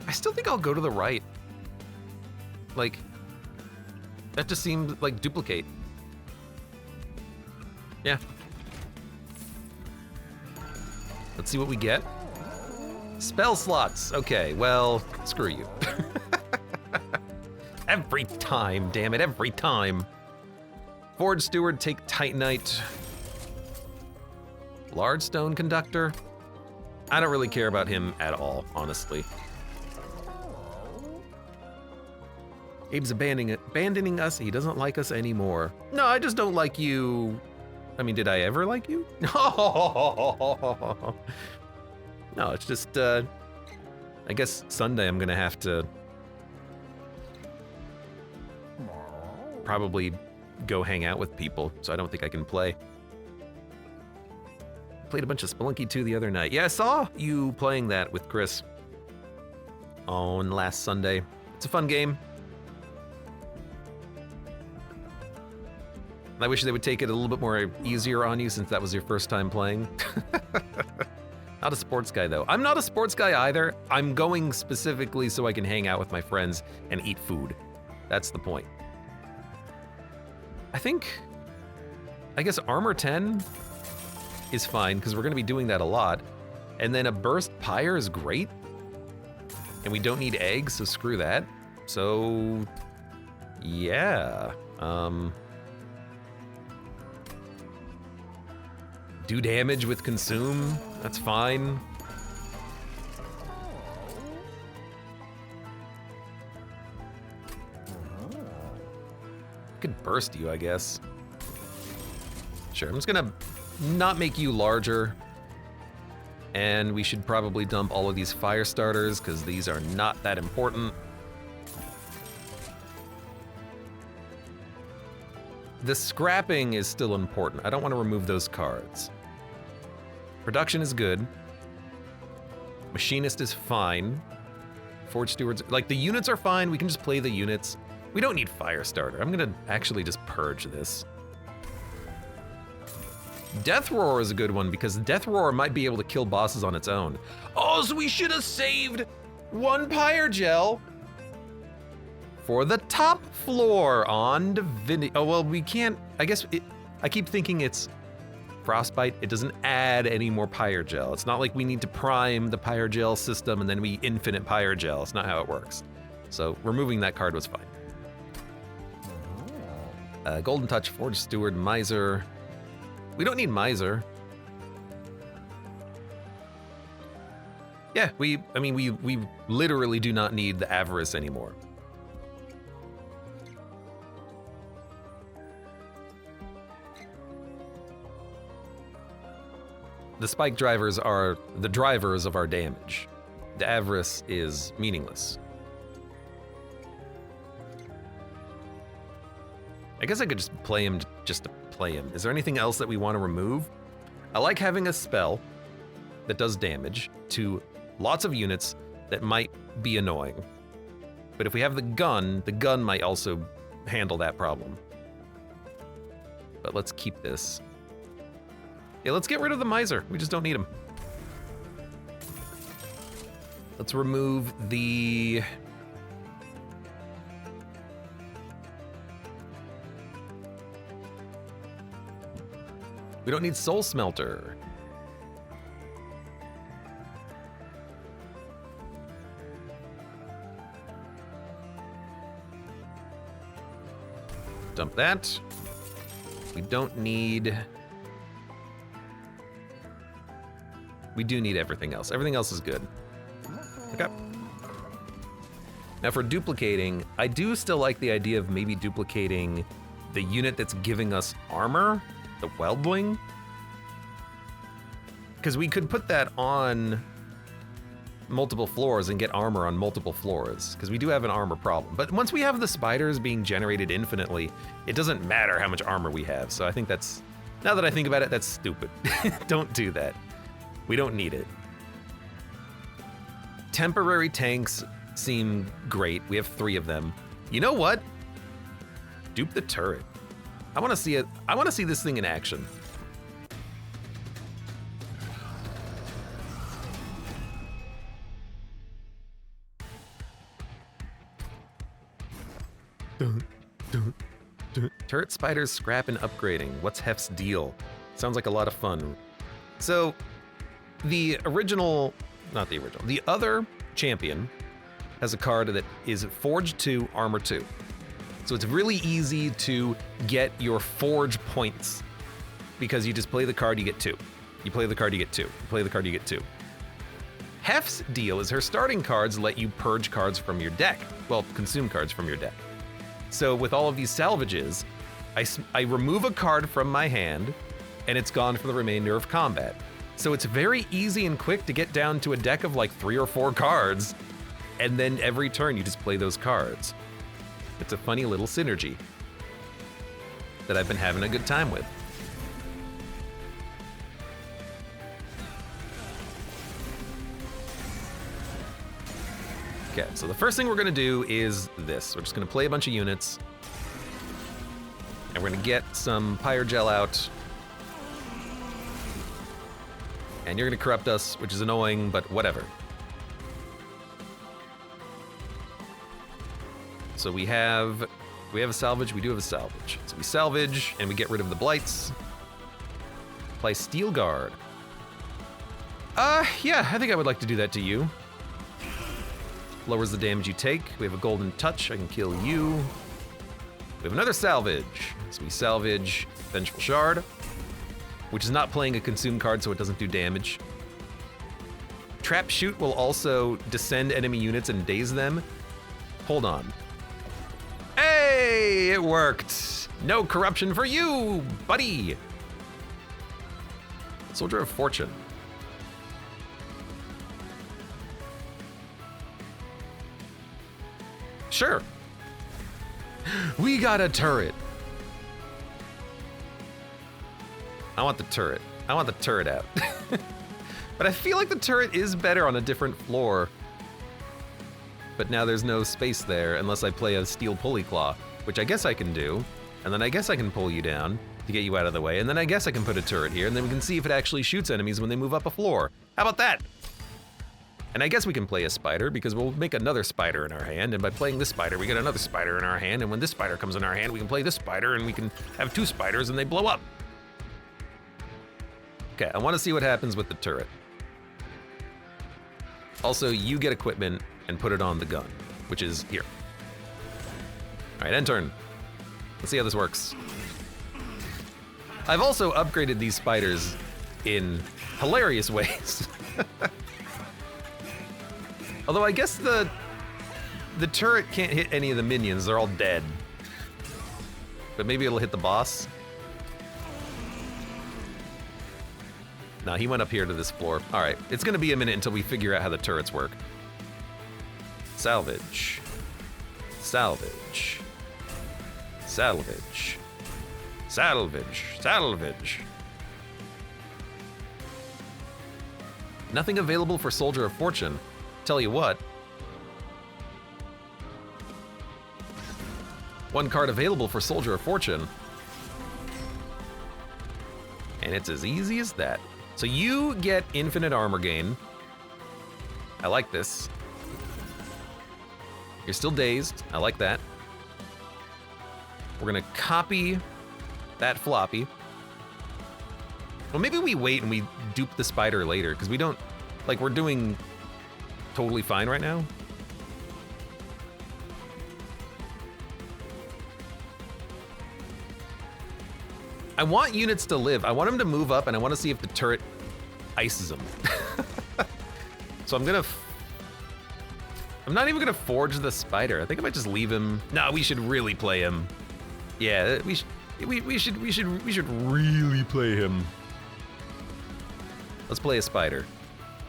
I still think I'll go to the right. Like, that just seems like duplicate. Yeah. Let's see what we get. Spell slots. Okay, well, screw you. Every time, damn it, every time. Forge Steward, take Titanite. Large Stone Conductor. I don't really care about him at all, honestly. Abe's abandoning us. He doesn't like us anymore. No, I just don't like you. I mean, did I ever like you? No, it's just, I guess Sunday I'm gonna have to probably go hang out with people, so I don't think I can play. Played a bunch of Spelunky 2 the other night. Yeah, I saw you playing that with Chris on last Sunday. It's a fun game. I wish they would take it a little bit more easier on you since that was your first time playing. Not a sports guy though. I'm not a sports guy either. I'm going specifically so I can hang out with my friends and eat food. That's the point. I guess armor 10 is fine because we're gonna be doing that a lot. And then a burst pyre is great. And we don't need eggs, so screw that. So, yeah. Do damage with consume, that's fine. Could burst you, I guess. Sure, I'm just gonna not make you larger And we should probably dump all of these fire starters because these are not that important. The scrapping is still important. I don't want to remove those cards. Production is good. Machinist is fine. Forge stewards, like the units are fine. We can just play the units. We don't need fire starter. I'm gonna actually just purge this. Death Roar is a good one because Death Roar might be able to kill bosses on its own. Oh, so we should have saved one Pyre Gel for the top floor on Divinity. Oh, well, we can't, I guess, I keep thinking it's Frostbite. It doesn't add any more Pyre Gel. It's not like we need to prime the Pyre Gel system and then we infinite Pyre Gel. It's not how it works. So removing that card was fine. Golden Touch, Forge Steward, Miser. We don't need Miser. Yeah, we literally do not need the Avarice anymore. The spike drivers are the drivers of our damage. The Avarice is meaningless. I guess I could just play him just to play him. Is there anything else that we want to remove? I like having a spell that does damage to lots of units that might be annoying. But if we have the gun might also handle that problem. But let's keep this. Yeah, let's get rid of the Miser. We just don't need him. Let's remove the... We don't need Soul Smelter. Dump that. We don't need... We do need everything else. Everything else is good. Okay. Now for duplicating, I do still like the idea of maybe duplicating the unit that's giving us armor, the Weldling. Because we could put that on multiple floors and get armor on multiple floors, because we do have an armor problem. But once we have the spiders being generated infinitely, it doesn't matter how much armor we have. So I think that's, now that I think about it, that's stupid. Don't do that. We don't need it. Temporary tanks seem great. We have 3 of them. You know what? Dupe the turret. I want to see it. I want to see this thing in action. Dun, dun, dun. Turret spiders, scrap, and upgrading. What's Hef's deal? Sounds like a lot of fun. So, the original, not the original, the other champion has a card that is Forge 2, Armor 2. So it's really easy to get your Forge points because you just play the card, you get 2. You play the card, you get 2. You play the card, you get 2. Hef's deal is her starting cards let you purge cards from your deck. Well, consume cards from your deck. So with all of these salvages, I remove a card from my hand and it's gone for the remainder of combat. So it's very easy and quick to get down to a deck of like 3 or 4 cards, and then every turn you just play those cards. It's a funny little synergy that I've been having a good time with. Okay, so the first thing we're gonna do is this. We're just gonna play a bunch of units, and we're gonna get some Pyre Gel out. And you're gonna corrupt us, which is annoying, but whatever. So we have a salvage, we do have a salvage. So we salvage, and we get rid of the blights. Play Steel Guard. Yeah, I think I would like to do that to you. Lowers the damage you take. We have a golden touch, I can kill you. We have another salvage. So we salvage Vengeful Shard, which is not playing a consume card, so it doesn't do damage. Trap Shoot will also descend enemy units and daze them. Hold on. Hey, it worked. No corruption for you, buddy. Soldier of Fortune. Sure. We got a turret. I want the turret. I want the turret out. But I feel like the turret is better on a different floor. But now there's no space there unless I play a steel pulley claw, which I guess I can do. And then I guess I can pull you down to get you out of the way. And then I guess I can put a turret here, and then we can see if it actually shoots enemies when they move up a floor. How about that? And I guess we can play a spider because we'll make another spider in our hand, and by playing this spider, we get another spider in our hand, and when this spider comes in our hand, we can play this spider, and we can have two spiders, and they blow up. Okay, I want to see what happens with the turret. Also, you get equipment and put it on the gun, which is here. All right, end turn. Let's see how this works. I've also upgraded these spiders in hilarious ways. Although I guess the turret can't hit any of the minions, they're all dead. But maybe it'll hit the boss. No, he went up here to this floor. All right, it's gonna be a minute until we figure out how the turrets work. Salvage. Salvage. Salvage. Salvage. Salvage. Nothing available for Soldier of Fortune. Tell you what. One card available for Soldier of Fortune. And it's as easy as that. So you get infinite armor gain. I like this. You're still dazed. I like that. We're gonna copy that floppy. Well, maybe we wait and we dupe the spider later, because we don't, like, we're doing totally fine right now. I want units to live. I want them to move up, and I want to see if the turret ices them. So I'm not even gonna forge the spider. I think I might just leave him. No, we should really play him. Yeah, we should really play him. Let's play a spider.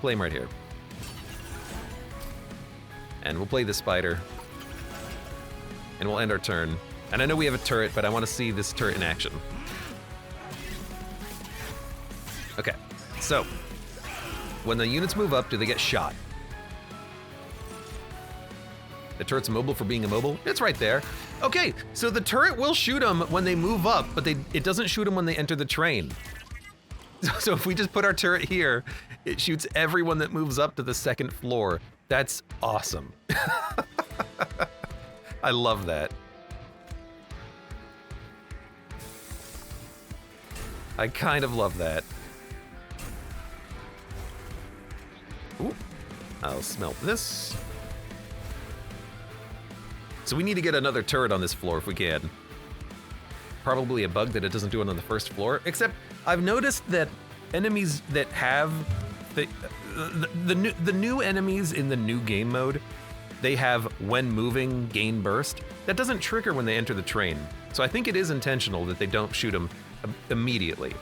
Play him right here. And we'll play the spider. And we'll end our turn. And I know we have a turret, but I want to see this turret in action. Okay, so when the units move up, do they get shot? The turret's immobile for being immobile? It's right there. Okay, so the turret will shoot them when they move up, but it doesn't shoot them when they enter the train. So if we just put our turret here, it shoots everyone that moves up to the second floor. That's awesome. I love that. I kind of love that. Ooh, I'll smelt this. So we need to get another turret on this floor if we can. Probably a bug that it doesn't do it on the first floor, except I've noticed that enemies that have the new enemies in the new game mode, they have when moving gain burst. That doesn't trigger when they enter the train. So I think it is intentional that they don't shoot them immediately.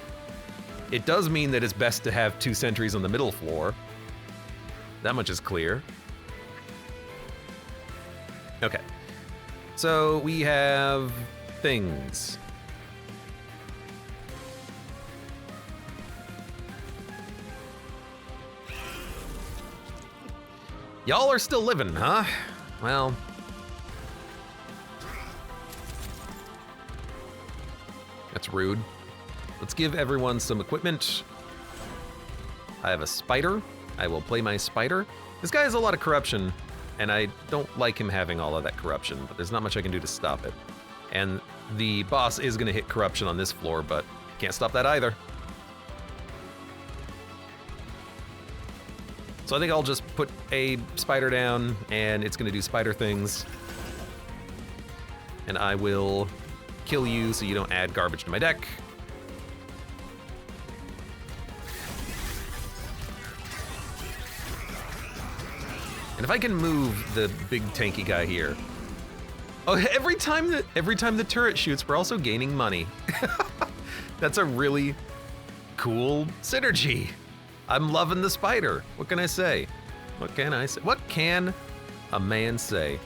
It does mean that it's best to have 2 sentries on the middle floor. That much is clear. Okay. So we have things. Y'all are still living, huh? Well. That's rude. Let's give everyone some equipment. I have a spider. I will play my spider. This guy has a lot of corruption, and I don't like him having all of that corruption, but there's not much I can do to stop it. And the boss is gonna hit corruption on this floor, but can't stop that either. So I think I'll just put a spider down, and it's gonna do spider things. And I will kill you so you don't add garbage to my deck. And if I can move the big tanky guy here. Oh, every time the turret shoots, we're also gaining money. That's a really cool synergy. I'm loving the spider. What can I say? What can I say? What can a man say?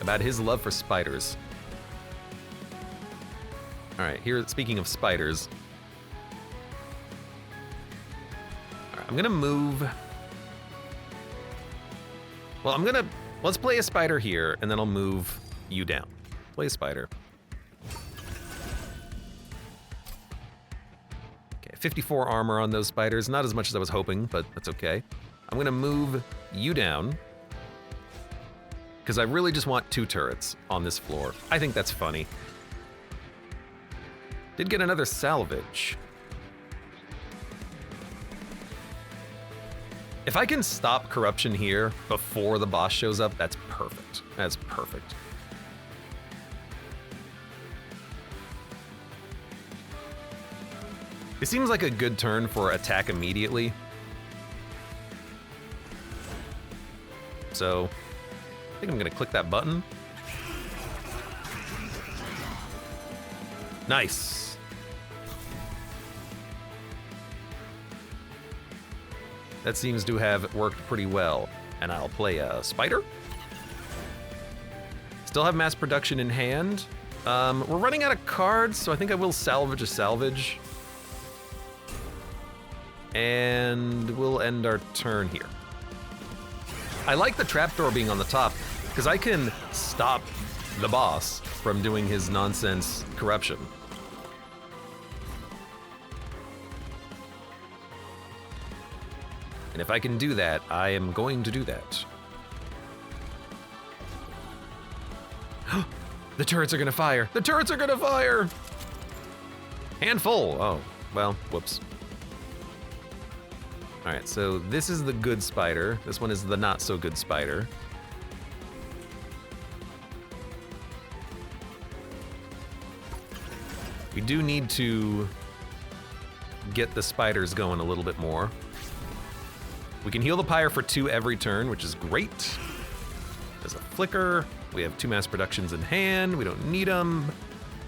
about his love for spiders. All right, here, speaking of spiders. All right, I'm gonna move. Well, let's play a spider here, and then I'll move you down. Play a spider. Okay, 54 armor on those spiders. Not as much as I was hoping, but that's okay. I'm gonna move you down, because I really just want 2 turrets on this floor. I think that's funny. Did get another salvage. If I can stop corruption here before the boss shows up, that's perfect. That's perfect. It seems like a good turn for attack immediately. So, I think I'm gonna click that button. Nice. That seems to have worked pretty well. And I'll play a spider. Still have mass production in hand. We're running out of cards, so I think I will salvage a salvage. And we'll end our turn here. I like the trapdoor being on the top, because I can stop the boss from doing his nonsense corruption. And if I can do that, I am going to do that. The turrets are gonna fire! The turrets are gonna fire! Handful! Oh, well, whoops. All right, so this is the good spider. This one is the not so good spider. We do need to get the spiders going a little bit more. We can heal the Pyre for 2 every turn, which is great. There's a flicker. We have 2 mass productions in hand. We don't need them.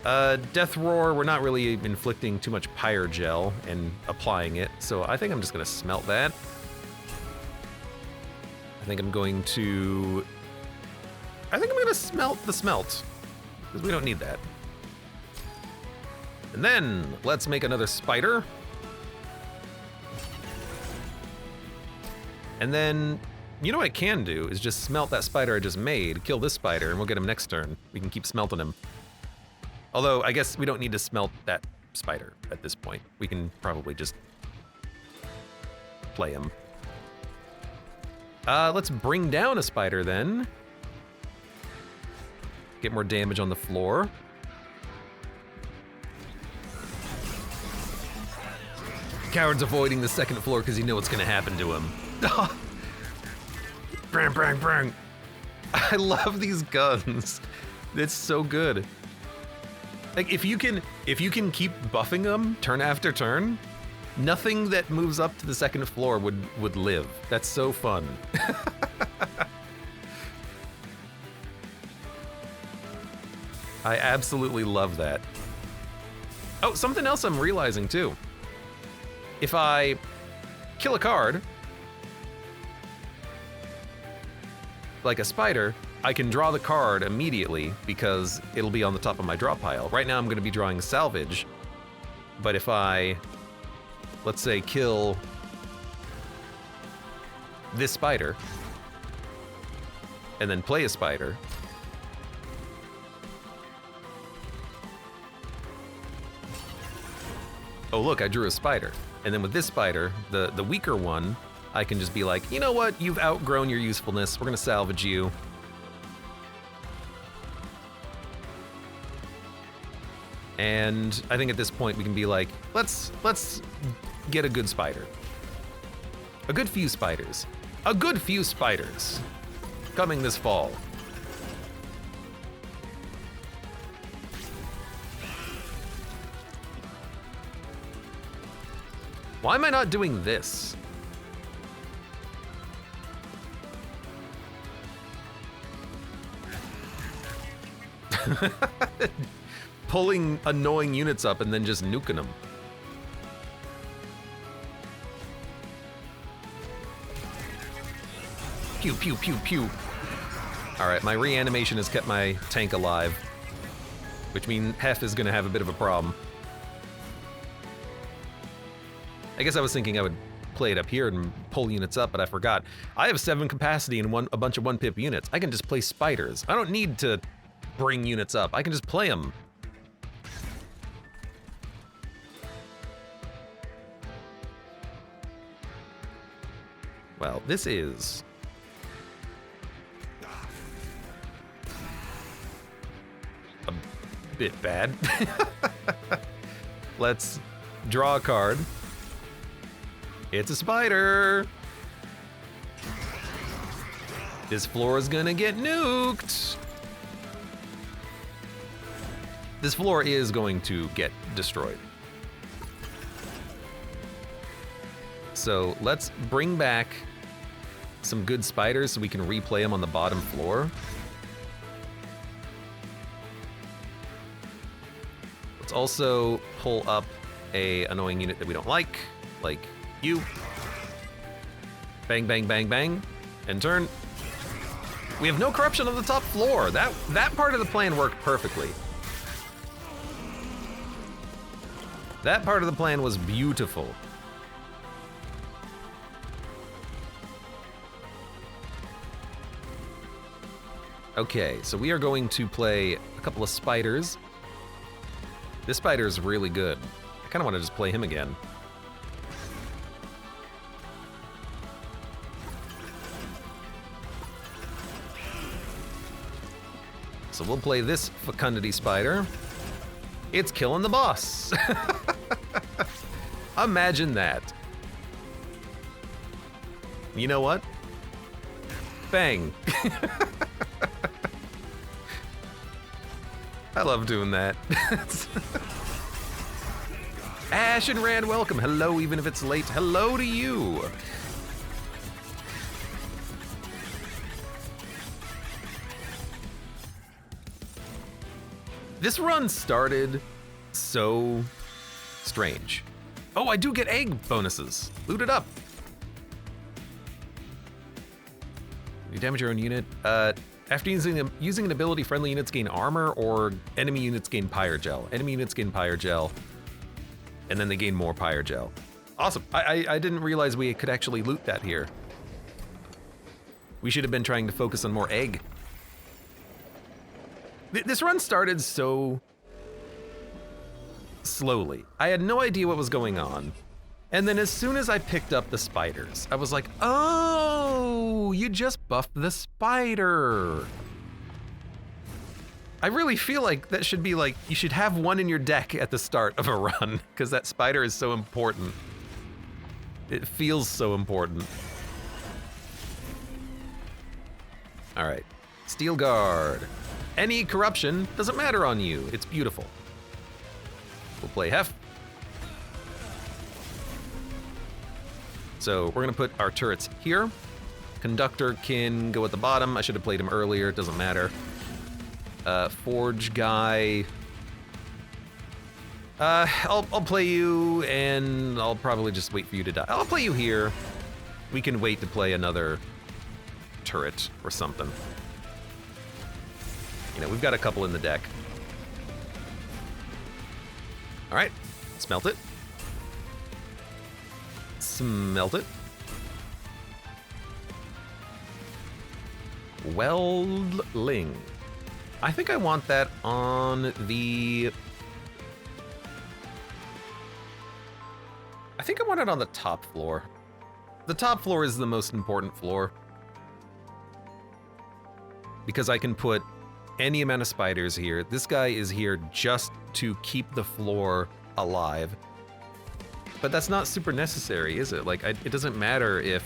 Death Roar, we're not really inflicting too much Pyre gel and applying it, so I think I'm just gonna smelt that. I think I'm gonna smelt the smelt, because we don't need that. And then, let's make another spider. And then, you know what I can do is just smelt that spider I just made, kill this spider, and we'll get him next turn. We can keep smelting him. Although, I guess we don't need to smelt that spider at this point. We can probably just play him. Let's bring down a spider then. Get more damage on the floor. Coward's avoiding the second floor because you know what's gonna happen to him. Brang, brang, brang. I love these guns. It's so good. Like if you can keep buffing them turn after turn, nothing that moves up to the second floor would live. That's so fun. I absolutely love that. Oh, something else I'm realizing too. If I kill a card, like a spider, I can draw the card immediately because it'll be on the top of my draw pile. Right now I'm gonna be drawing Salvage, but if I, let's say, kill this spider, and then play a spider, oh look, I drew a spider. And then with this spider, the weaker one, I can just be like, you know what, you've outgrown your usefulness, we're gonna salvage you. And I think at this point we can be like, let's get a good spider. A good few spiders. A good few spiders coming this fall. Why am I not doing this? Pulling annoying units up and then just nuking them. Pew, pew, pew, pew. All right, my reanimation has kept my tank alive, which means Hef is gonna have a bit of a problem. I guess I was thinking I would play it up here and pull units up, but I forgot. I have 7 capacity and a bunch of 1-pip units. I can just play spiders. I don't need to bring units up. I can just play them. Well, this is a bit bad. Let's draw a card. It's a spider. This floor is gonna get nuked. This floor is going to get destroyed. So let's bring back some good spiders so we can replay them on the bottom floor. Let's also pull up a annoying unit that we don't like you. Bang, bang, bang, bang, and turn. We have no corruption on the top floor. That part of the plan worked perfectly. That part of the plan was beautiful. Okay, so we are going to play a couple of spiders. This spider is really good. I kind of want to just play him again. So we'll play this Fecundity Spider. It's killing the boss. Imagine that. You know what? Bang. I love doing that. Ash and Rand, welcome. Hello, even if it's late. Hello to you. This run started so strange. Oh, I do get egg bonuses. Loot it up. You damage your own unit. After using an ability, friendly units gain armor, or enemy units gain Pyre gel. Enemy units gain Pyre gel, and then they gain more Pyre gel. Awesome. I didn't realize we could actually loot that here. We should have been trying to focus on more egg. This run started so slowly. I had no idea what was going on. And then as soon as I picked up the spiders, I was like, oh, you just buffed the spider. I really feel like that should be like, you should have one in your deck at the start of a run, because that spider is so important. It feels so important. All right, Steel Guard. Any corruption doesn't matter on you. It's beautiful. We'll play Hef. So we're gonna put our turrets here. Conductor can go at the bottom. I should have played him earlier, it doesn't matter. Forge guy. I'll play you, and I'll probably just wait for you to die. I'll play you here. We can wait to play another turret or something. You know, we've got a couple in the deck. All right, smelt it. Smelt it. Weldling. I think I want that on the... I think I want it on the top floor. The top floor is the most important floor, because I can put any amount of spiders here. This guy is here just to keep the floor alive. But that's not super necessary, is it? Like, it doesn't matter if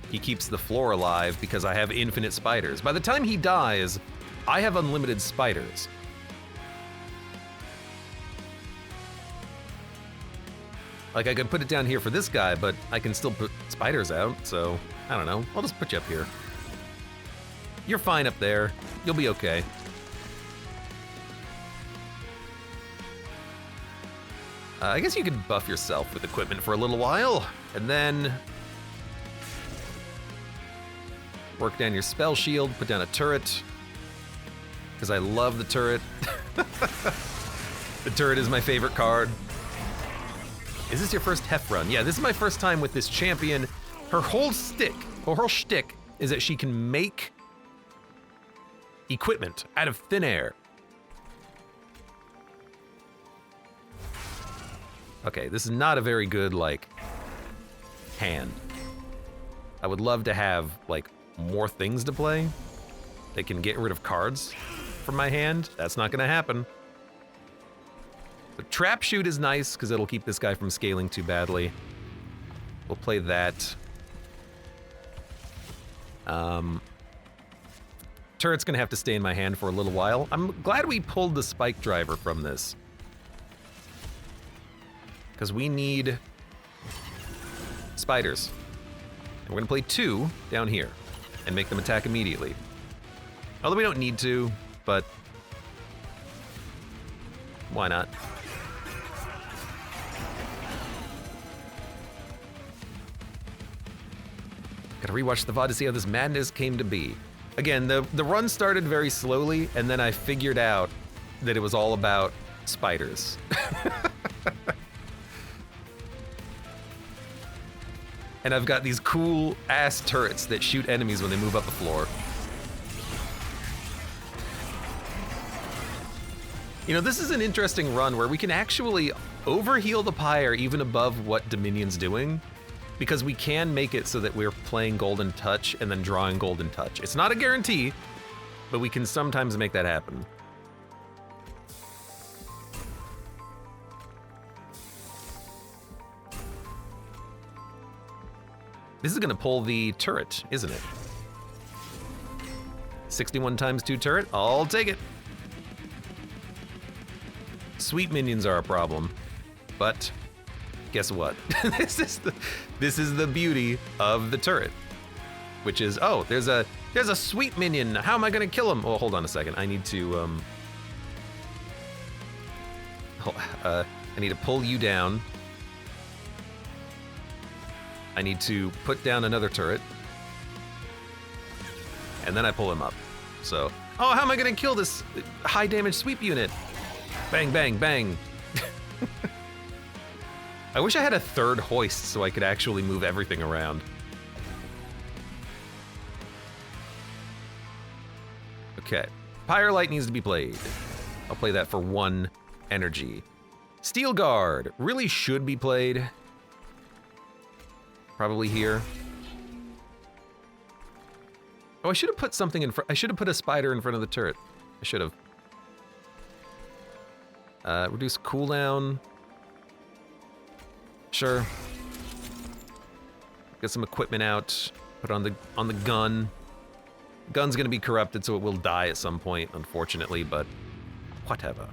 he keeps the floor alive because I have infinite spiders. By the time he dies, I have unlimited spiders. Like, I could put it down here for this guy, but I can still put spiders out, so I don't know. I'll just put you up here. You're fine up there. You'll be okay. I guess you could buff yourself with equipment for a little while, and then Work down your spell shield, put down a turret. Because I love the turret. The turret is my favorite card. Is this your first Hef run? Yeah, this is my first time with this champion. Her whole shtick is that she can make equipment out of thin air. Okay, this is not a very good, like, hand. I would love to have, like, more things to play that can get rid of cards from my hand. That's not gonna happen. The trap shoot is nice because it'll keep this guy from scaling too badly. We'll play that. Turret's gonna have to stay in my hand for a little while. I'm glad we pulled the spike driver from this, because we need spiders. And we're gonna play 2 down here and make them attack immediately. Although we don't need to, but why not? Gotta rewatch the VOD to see how this madness came to be. Again, the run started very slowly, and then I figured out that it was all about spiders. And I've got these cool ass turrets that shoot enemies when they move up the floor. You know, this is an interesting run where we can actually overheal the Pyre even above what Dominion's doing, because we can make it so that we're playing Golden Touch and then drawing Golden Touch. It's not a guarantee, but we can sometimes make that happen. This is gonna pull the turret, isn't it? 61 times 2 turret, I'll take it. Sweet minions are a problem, but guess what? This is the beauty of the turret, which is, oh, there's a sweet minion. How am I gonna kill him? Oh, hold on a second. I need to I need to pull you down. I need to put down another turret, and then I pull him up. So, oh, how am I gonna kill this high damage sweep unit? Bang, bang, bang. I wish I had a third hoist so I could actually move everything around. Okay, Pyre Light needs to be played. I'll play that for 1 energy. Steel Guard really should be played. Probably here. Oh, I should have put something in front. I should have put a spider in front of the turret. I should have. Reduce cooldown. Sure. Get some equipment out. Put on the gun. Gun's gonna be corrupted, so it will die at some point, unfortunately, but whatever.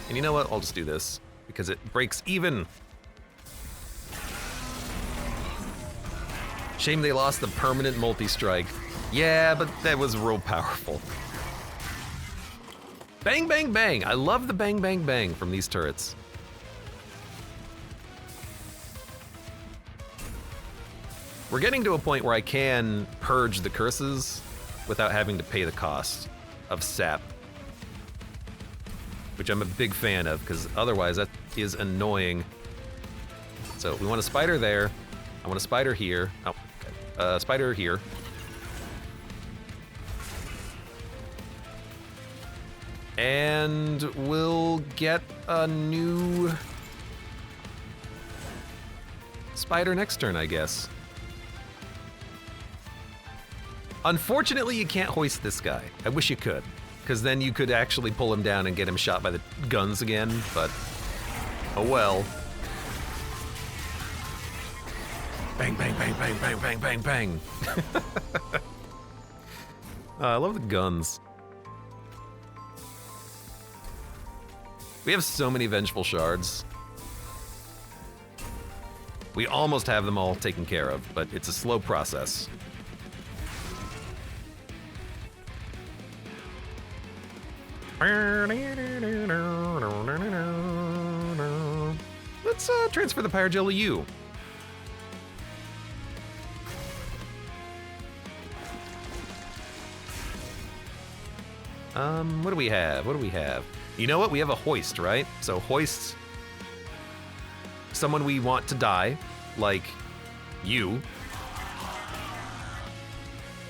And you know what? I'll just do this because it breaks even. Shame they lost the permanent multi-strike. Yeah, but that was real powerful. Bang, bang, bang. I love the bang, bang, bang from these turrets. We're getting to a point where I can purge the curses without having to pay the cost of sap, which I'm a big fan of, because otherwise that is annoying. So we want a spider there. I want a spider here. Oh, okay. Spider here. And we'll get a new spider next turn, I guess. Unfortunately, you can't hoist this guy. I wish you could, because then you could actually pull him down and get him shot by the guns again, but oh well. Bang, bang, bang, bang, bang, bang, bang, bang. I love the guns. We have so many Vengeful Shards. We almost have them all taken care of, but it's a slow process. Let's transfer the Pyre Gel to you. What do we have? What do we have? You know what? We have a hoist, right? So hoist someone we want to die, like you.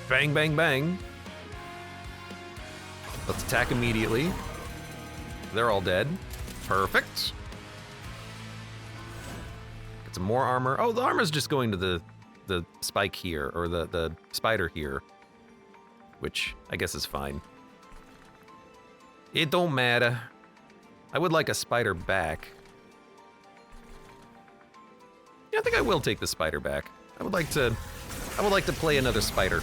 Bang, bang, bang. Let's attack immediately. They're all dead. Perfect. Get some more armor. Oh, the armor's just going to the spike here, or the spider here, which I guess is fine. It don't matter. I would like a spider back. Yeah, I think I will take the spider back. I would like to play another spider.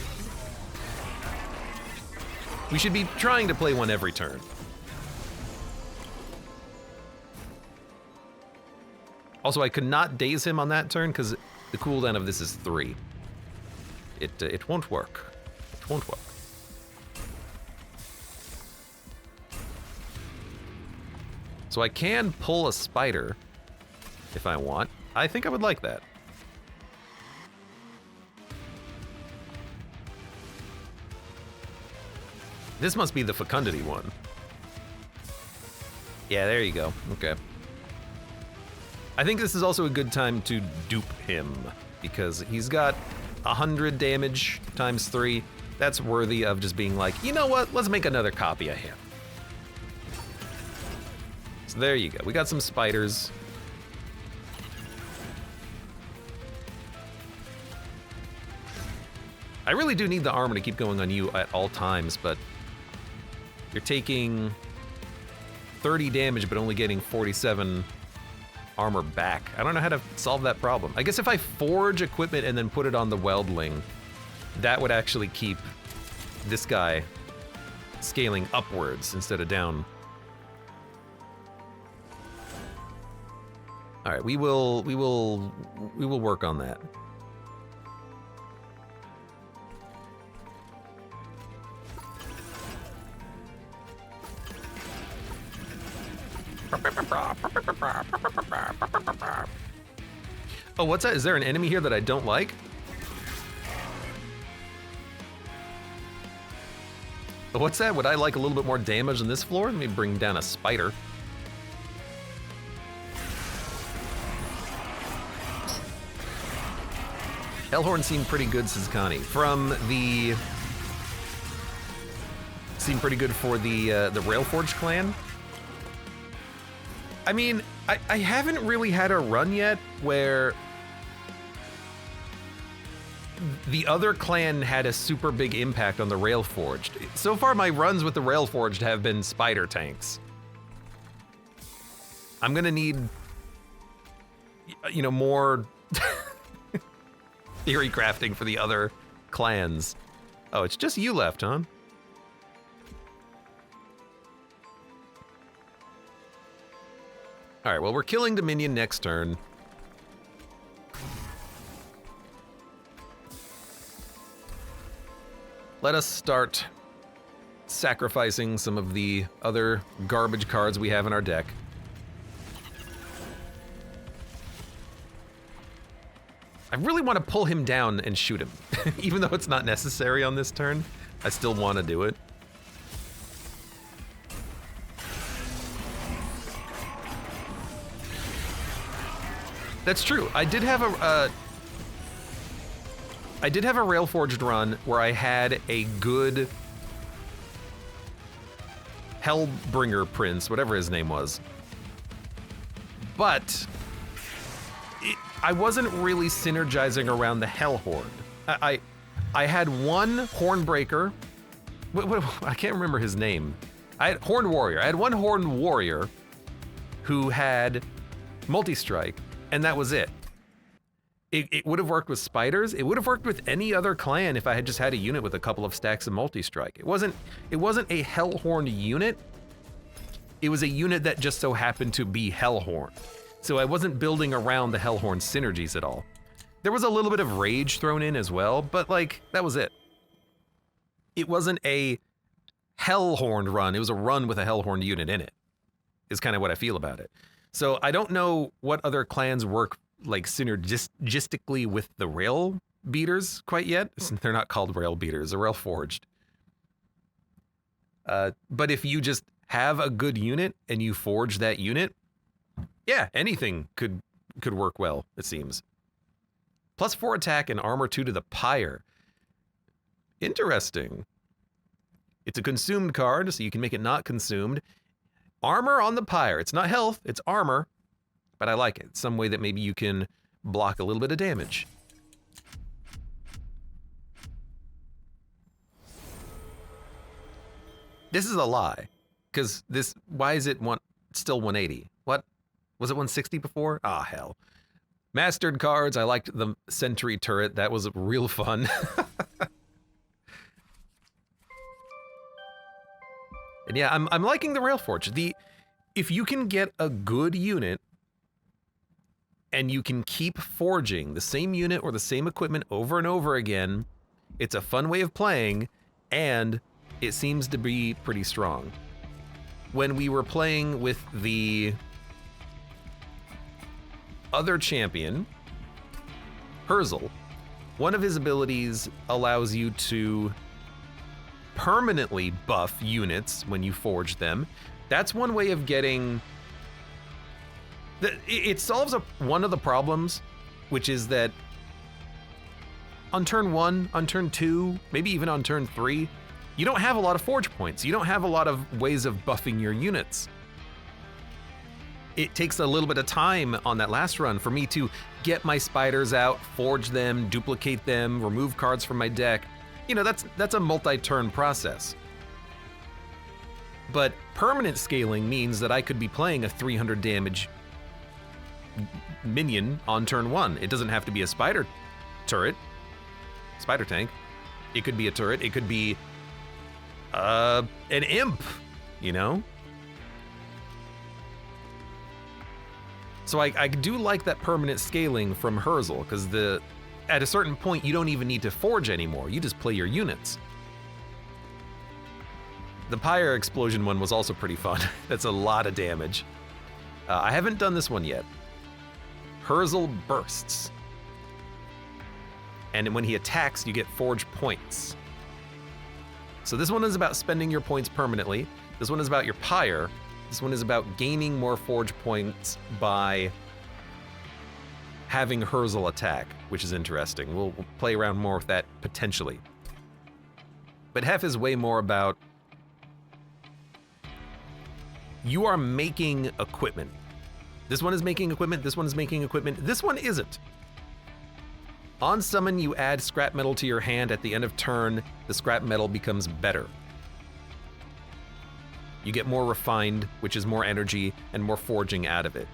We should be trying to play one every turn. Also, I could not daze him on that turn because the cooldown of this is 3. It won't work. It won't work. So I can pull a spider if I want. I think I would like that. This must be the fecundity one. Yeah, there you go. Okay. I think this is also a good time to dupe him, because he's got 100 damage times 3. That's worthy of just being like, you know what? Let's make another copy of him. So there you go. We got some spiders. I really do need the armor to keep going on you at all times, but you're taking 30 damage but only getting 47 armor back. I don't know how to solve that problem. I guess if I forge equipment and then put it on the weldling, that would actually keep this guy scaling upwards instead of down. All right, we will work on that. Oh, what's that? Is there an enemy here that I don't like? Oh, what's that? Would I like a little bit more damage on this floor? Let me bring down a spider. Hellhorn seemed pretty good, says Connie. Seemed pretty good for the Railforged clan. I mean, I haven't really had a run yet where the other clan had a super big impact on the Railforged. So far, my runs with the Railforged have been spider tanks. I'm gonna need, you know, more theory crafting for the other clans. Oh, it's just you left, huh? All right, well, we're killing Dominion next turn. Let us start sacrificing some of the other garbage cards we have in our deck. I really want to pull him down and shoot him. Even though it's not necessary on this turn, I still want to do it. That's true. I did have a Railforged run where I had a good Hellbringer Prince, whatever his name was. But I wasn't really synergizing around the Hellhorn. I had one Hornbreaker. I can't remember his name. I had Horned Warrior. I had one Horned Warrior who had multi-strike. And that was it. It would have worked with spiders. It would have worked with any other clan if I had just had a unit with a couple of stacks of multi-strike. It wasn't a Hellhorn unit. It was a unit that just so happened to be Hellhorn. So I wasn't building around the Hellhorn synergies at all. There was a little bit of rage thrown in as well, but like, that was it. It wasn't a Hellhorn run. It was a run with a Hellhorn unit in it, is kind of what I feel about it. So I don't know what other clans work like synergistically with the rail beaters quite yet. They're not called rail beaters, they're Railforged. But if you just have a good unit and you forge that unit, yeah, anything could work well, it seems. +4 attack and armor 2 to the Pyre. Interesting. It's a consumed card, so you can make it not consumed. Armor on the Pyre. It's not health, it's armor, but I like it. It's some way that maybe you can block a little bit of damage. This is a lie, because this, why is it still 180? What? Was it 160 before? Ah, hell. Mastered cards, I liked the Sentry Turret. That was real fun. And yeah, I'm liking the Railforged. If you can get a good unit and you can keep forging the same unit or the same equipment over and over again, it's a fun way of playing, and it seems to be pretty strong. When we were playing with the other champion, Herzl, one of his abilities allows you to permanently buff units when you forge them. That's one way of getting... It solves one of the problems, which is that on turn 1, on turn 2, maybe even on turn 3, you don't have a lot of forge points. You don't have a lot of ways of buffing your units. It takes a little bit of time on that last run for me to get my spiders out, forge them, duplicate them, remove cards from my deck. You know, that's a multi-turn process. But permanent scaling means that I could be playing a 300 damage minion on turn 1. It doesn't have to be a spider turret, spider tank. It could be a turret. It could be an imp, you know? So I do like that permanent scaling from Herzl, because at a certain point, you don't even need to forge anymore. You just play your units. The Pyre explosion one was also pretty fun. That's a lot of damage. I haven't done this one yet. Herzl bursts. And when he attacks, you get forge points. So this one is about spending your points permanently. This one is about your Pyre. This one is about gaining more forge points by having Herzl attack, which is interesting. We'll play around more with that potentially. But Hef is way more about you are making equipment. This one is making equipment, this one is making equipment, this one isn't. On summon, you add scrap metal to your hand at the end of turn. The scrap metal becomes better. You get more refined, which is more energy and more forging out of it.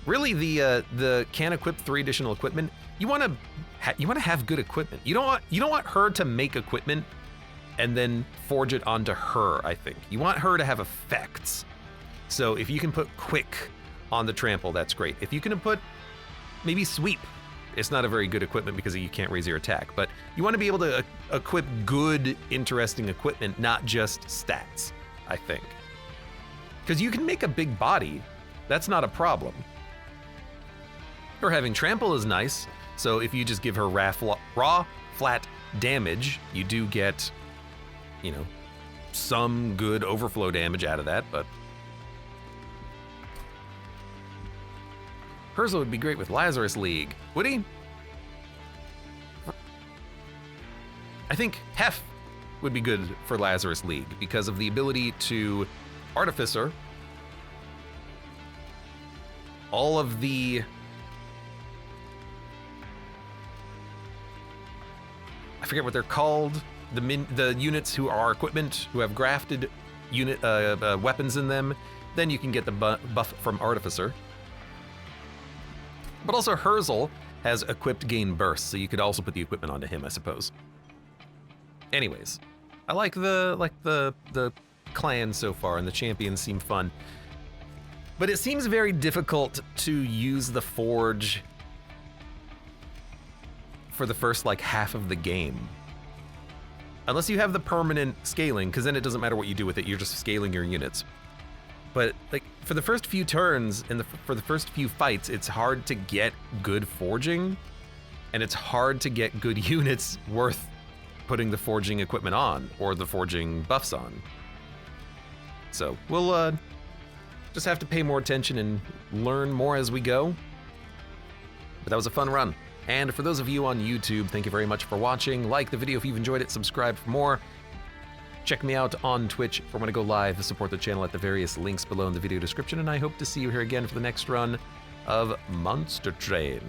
Really, the can equip 3 additional equipment. You want to have good equipment. You don't want her to make equipment and then forge it onto her. I think you want her to have effects. So if you can put quick on the trample, that's great. If you can put maybe sweep. It's not a very good equipment because you can't raise your attack, but you want to be able to equip good, interesting equipment, not just stats, I think. Because you can make a big body. That's not a problem. Her having trample is nice, so if you just give her raw flat damage, you do get, you know, some good overflow damage out of that, but Herzl would be great with Lazarus League, would he? I think Hef would be good for Lazarus League because of the ability to Artificer all of the... I forget what they're called, the units who are equipment, who have grafted unit weapons in them. Then you can get the buff from Artificer. But also Herzl has equipped gain burst, so you could also put the equipment onto him, I suppose. Anyways, I like the clan so far, and the champions seem fun. But it seems very difficult to use the forge for the first like half of the game. Unless you have the permanent scaling, because then it doesn't matter what you do with it, you're just scaling your units. But like for the first few turns and for the first few fights, it's hard to get good forging, and it's hard to get good units worth putting the forging equipment on or the forging buffs on. So we'll just have to pay more attention and learn more as we go. But that was a fun run. And for those of you on YouTube, thank you very much for watching. Like the video if you've enjoyed it, subscribe for more. Check me out on Twitch for when I go live. Support the channel at the various links below in the video description, and I hope to see you here again for the next run of Monster Train.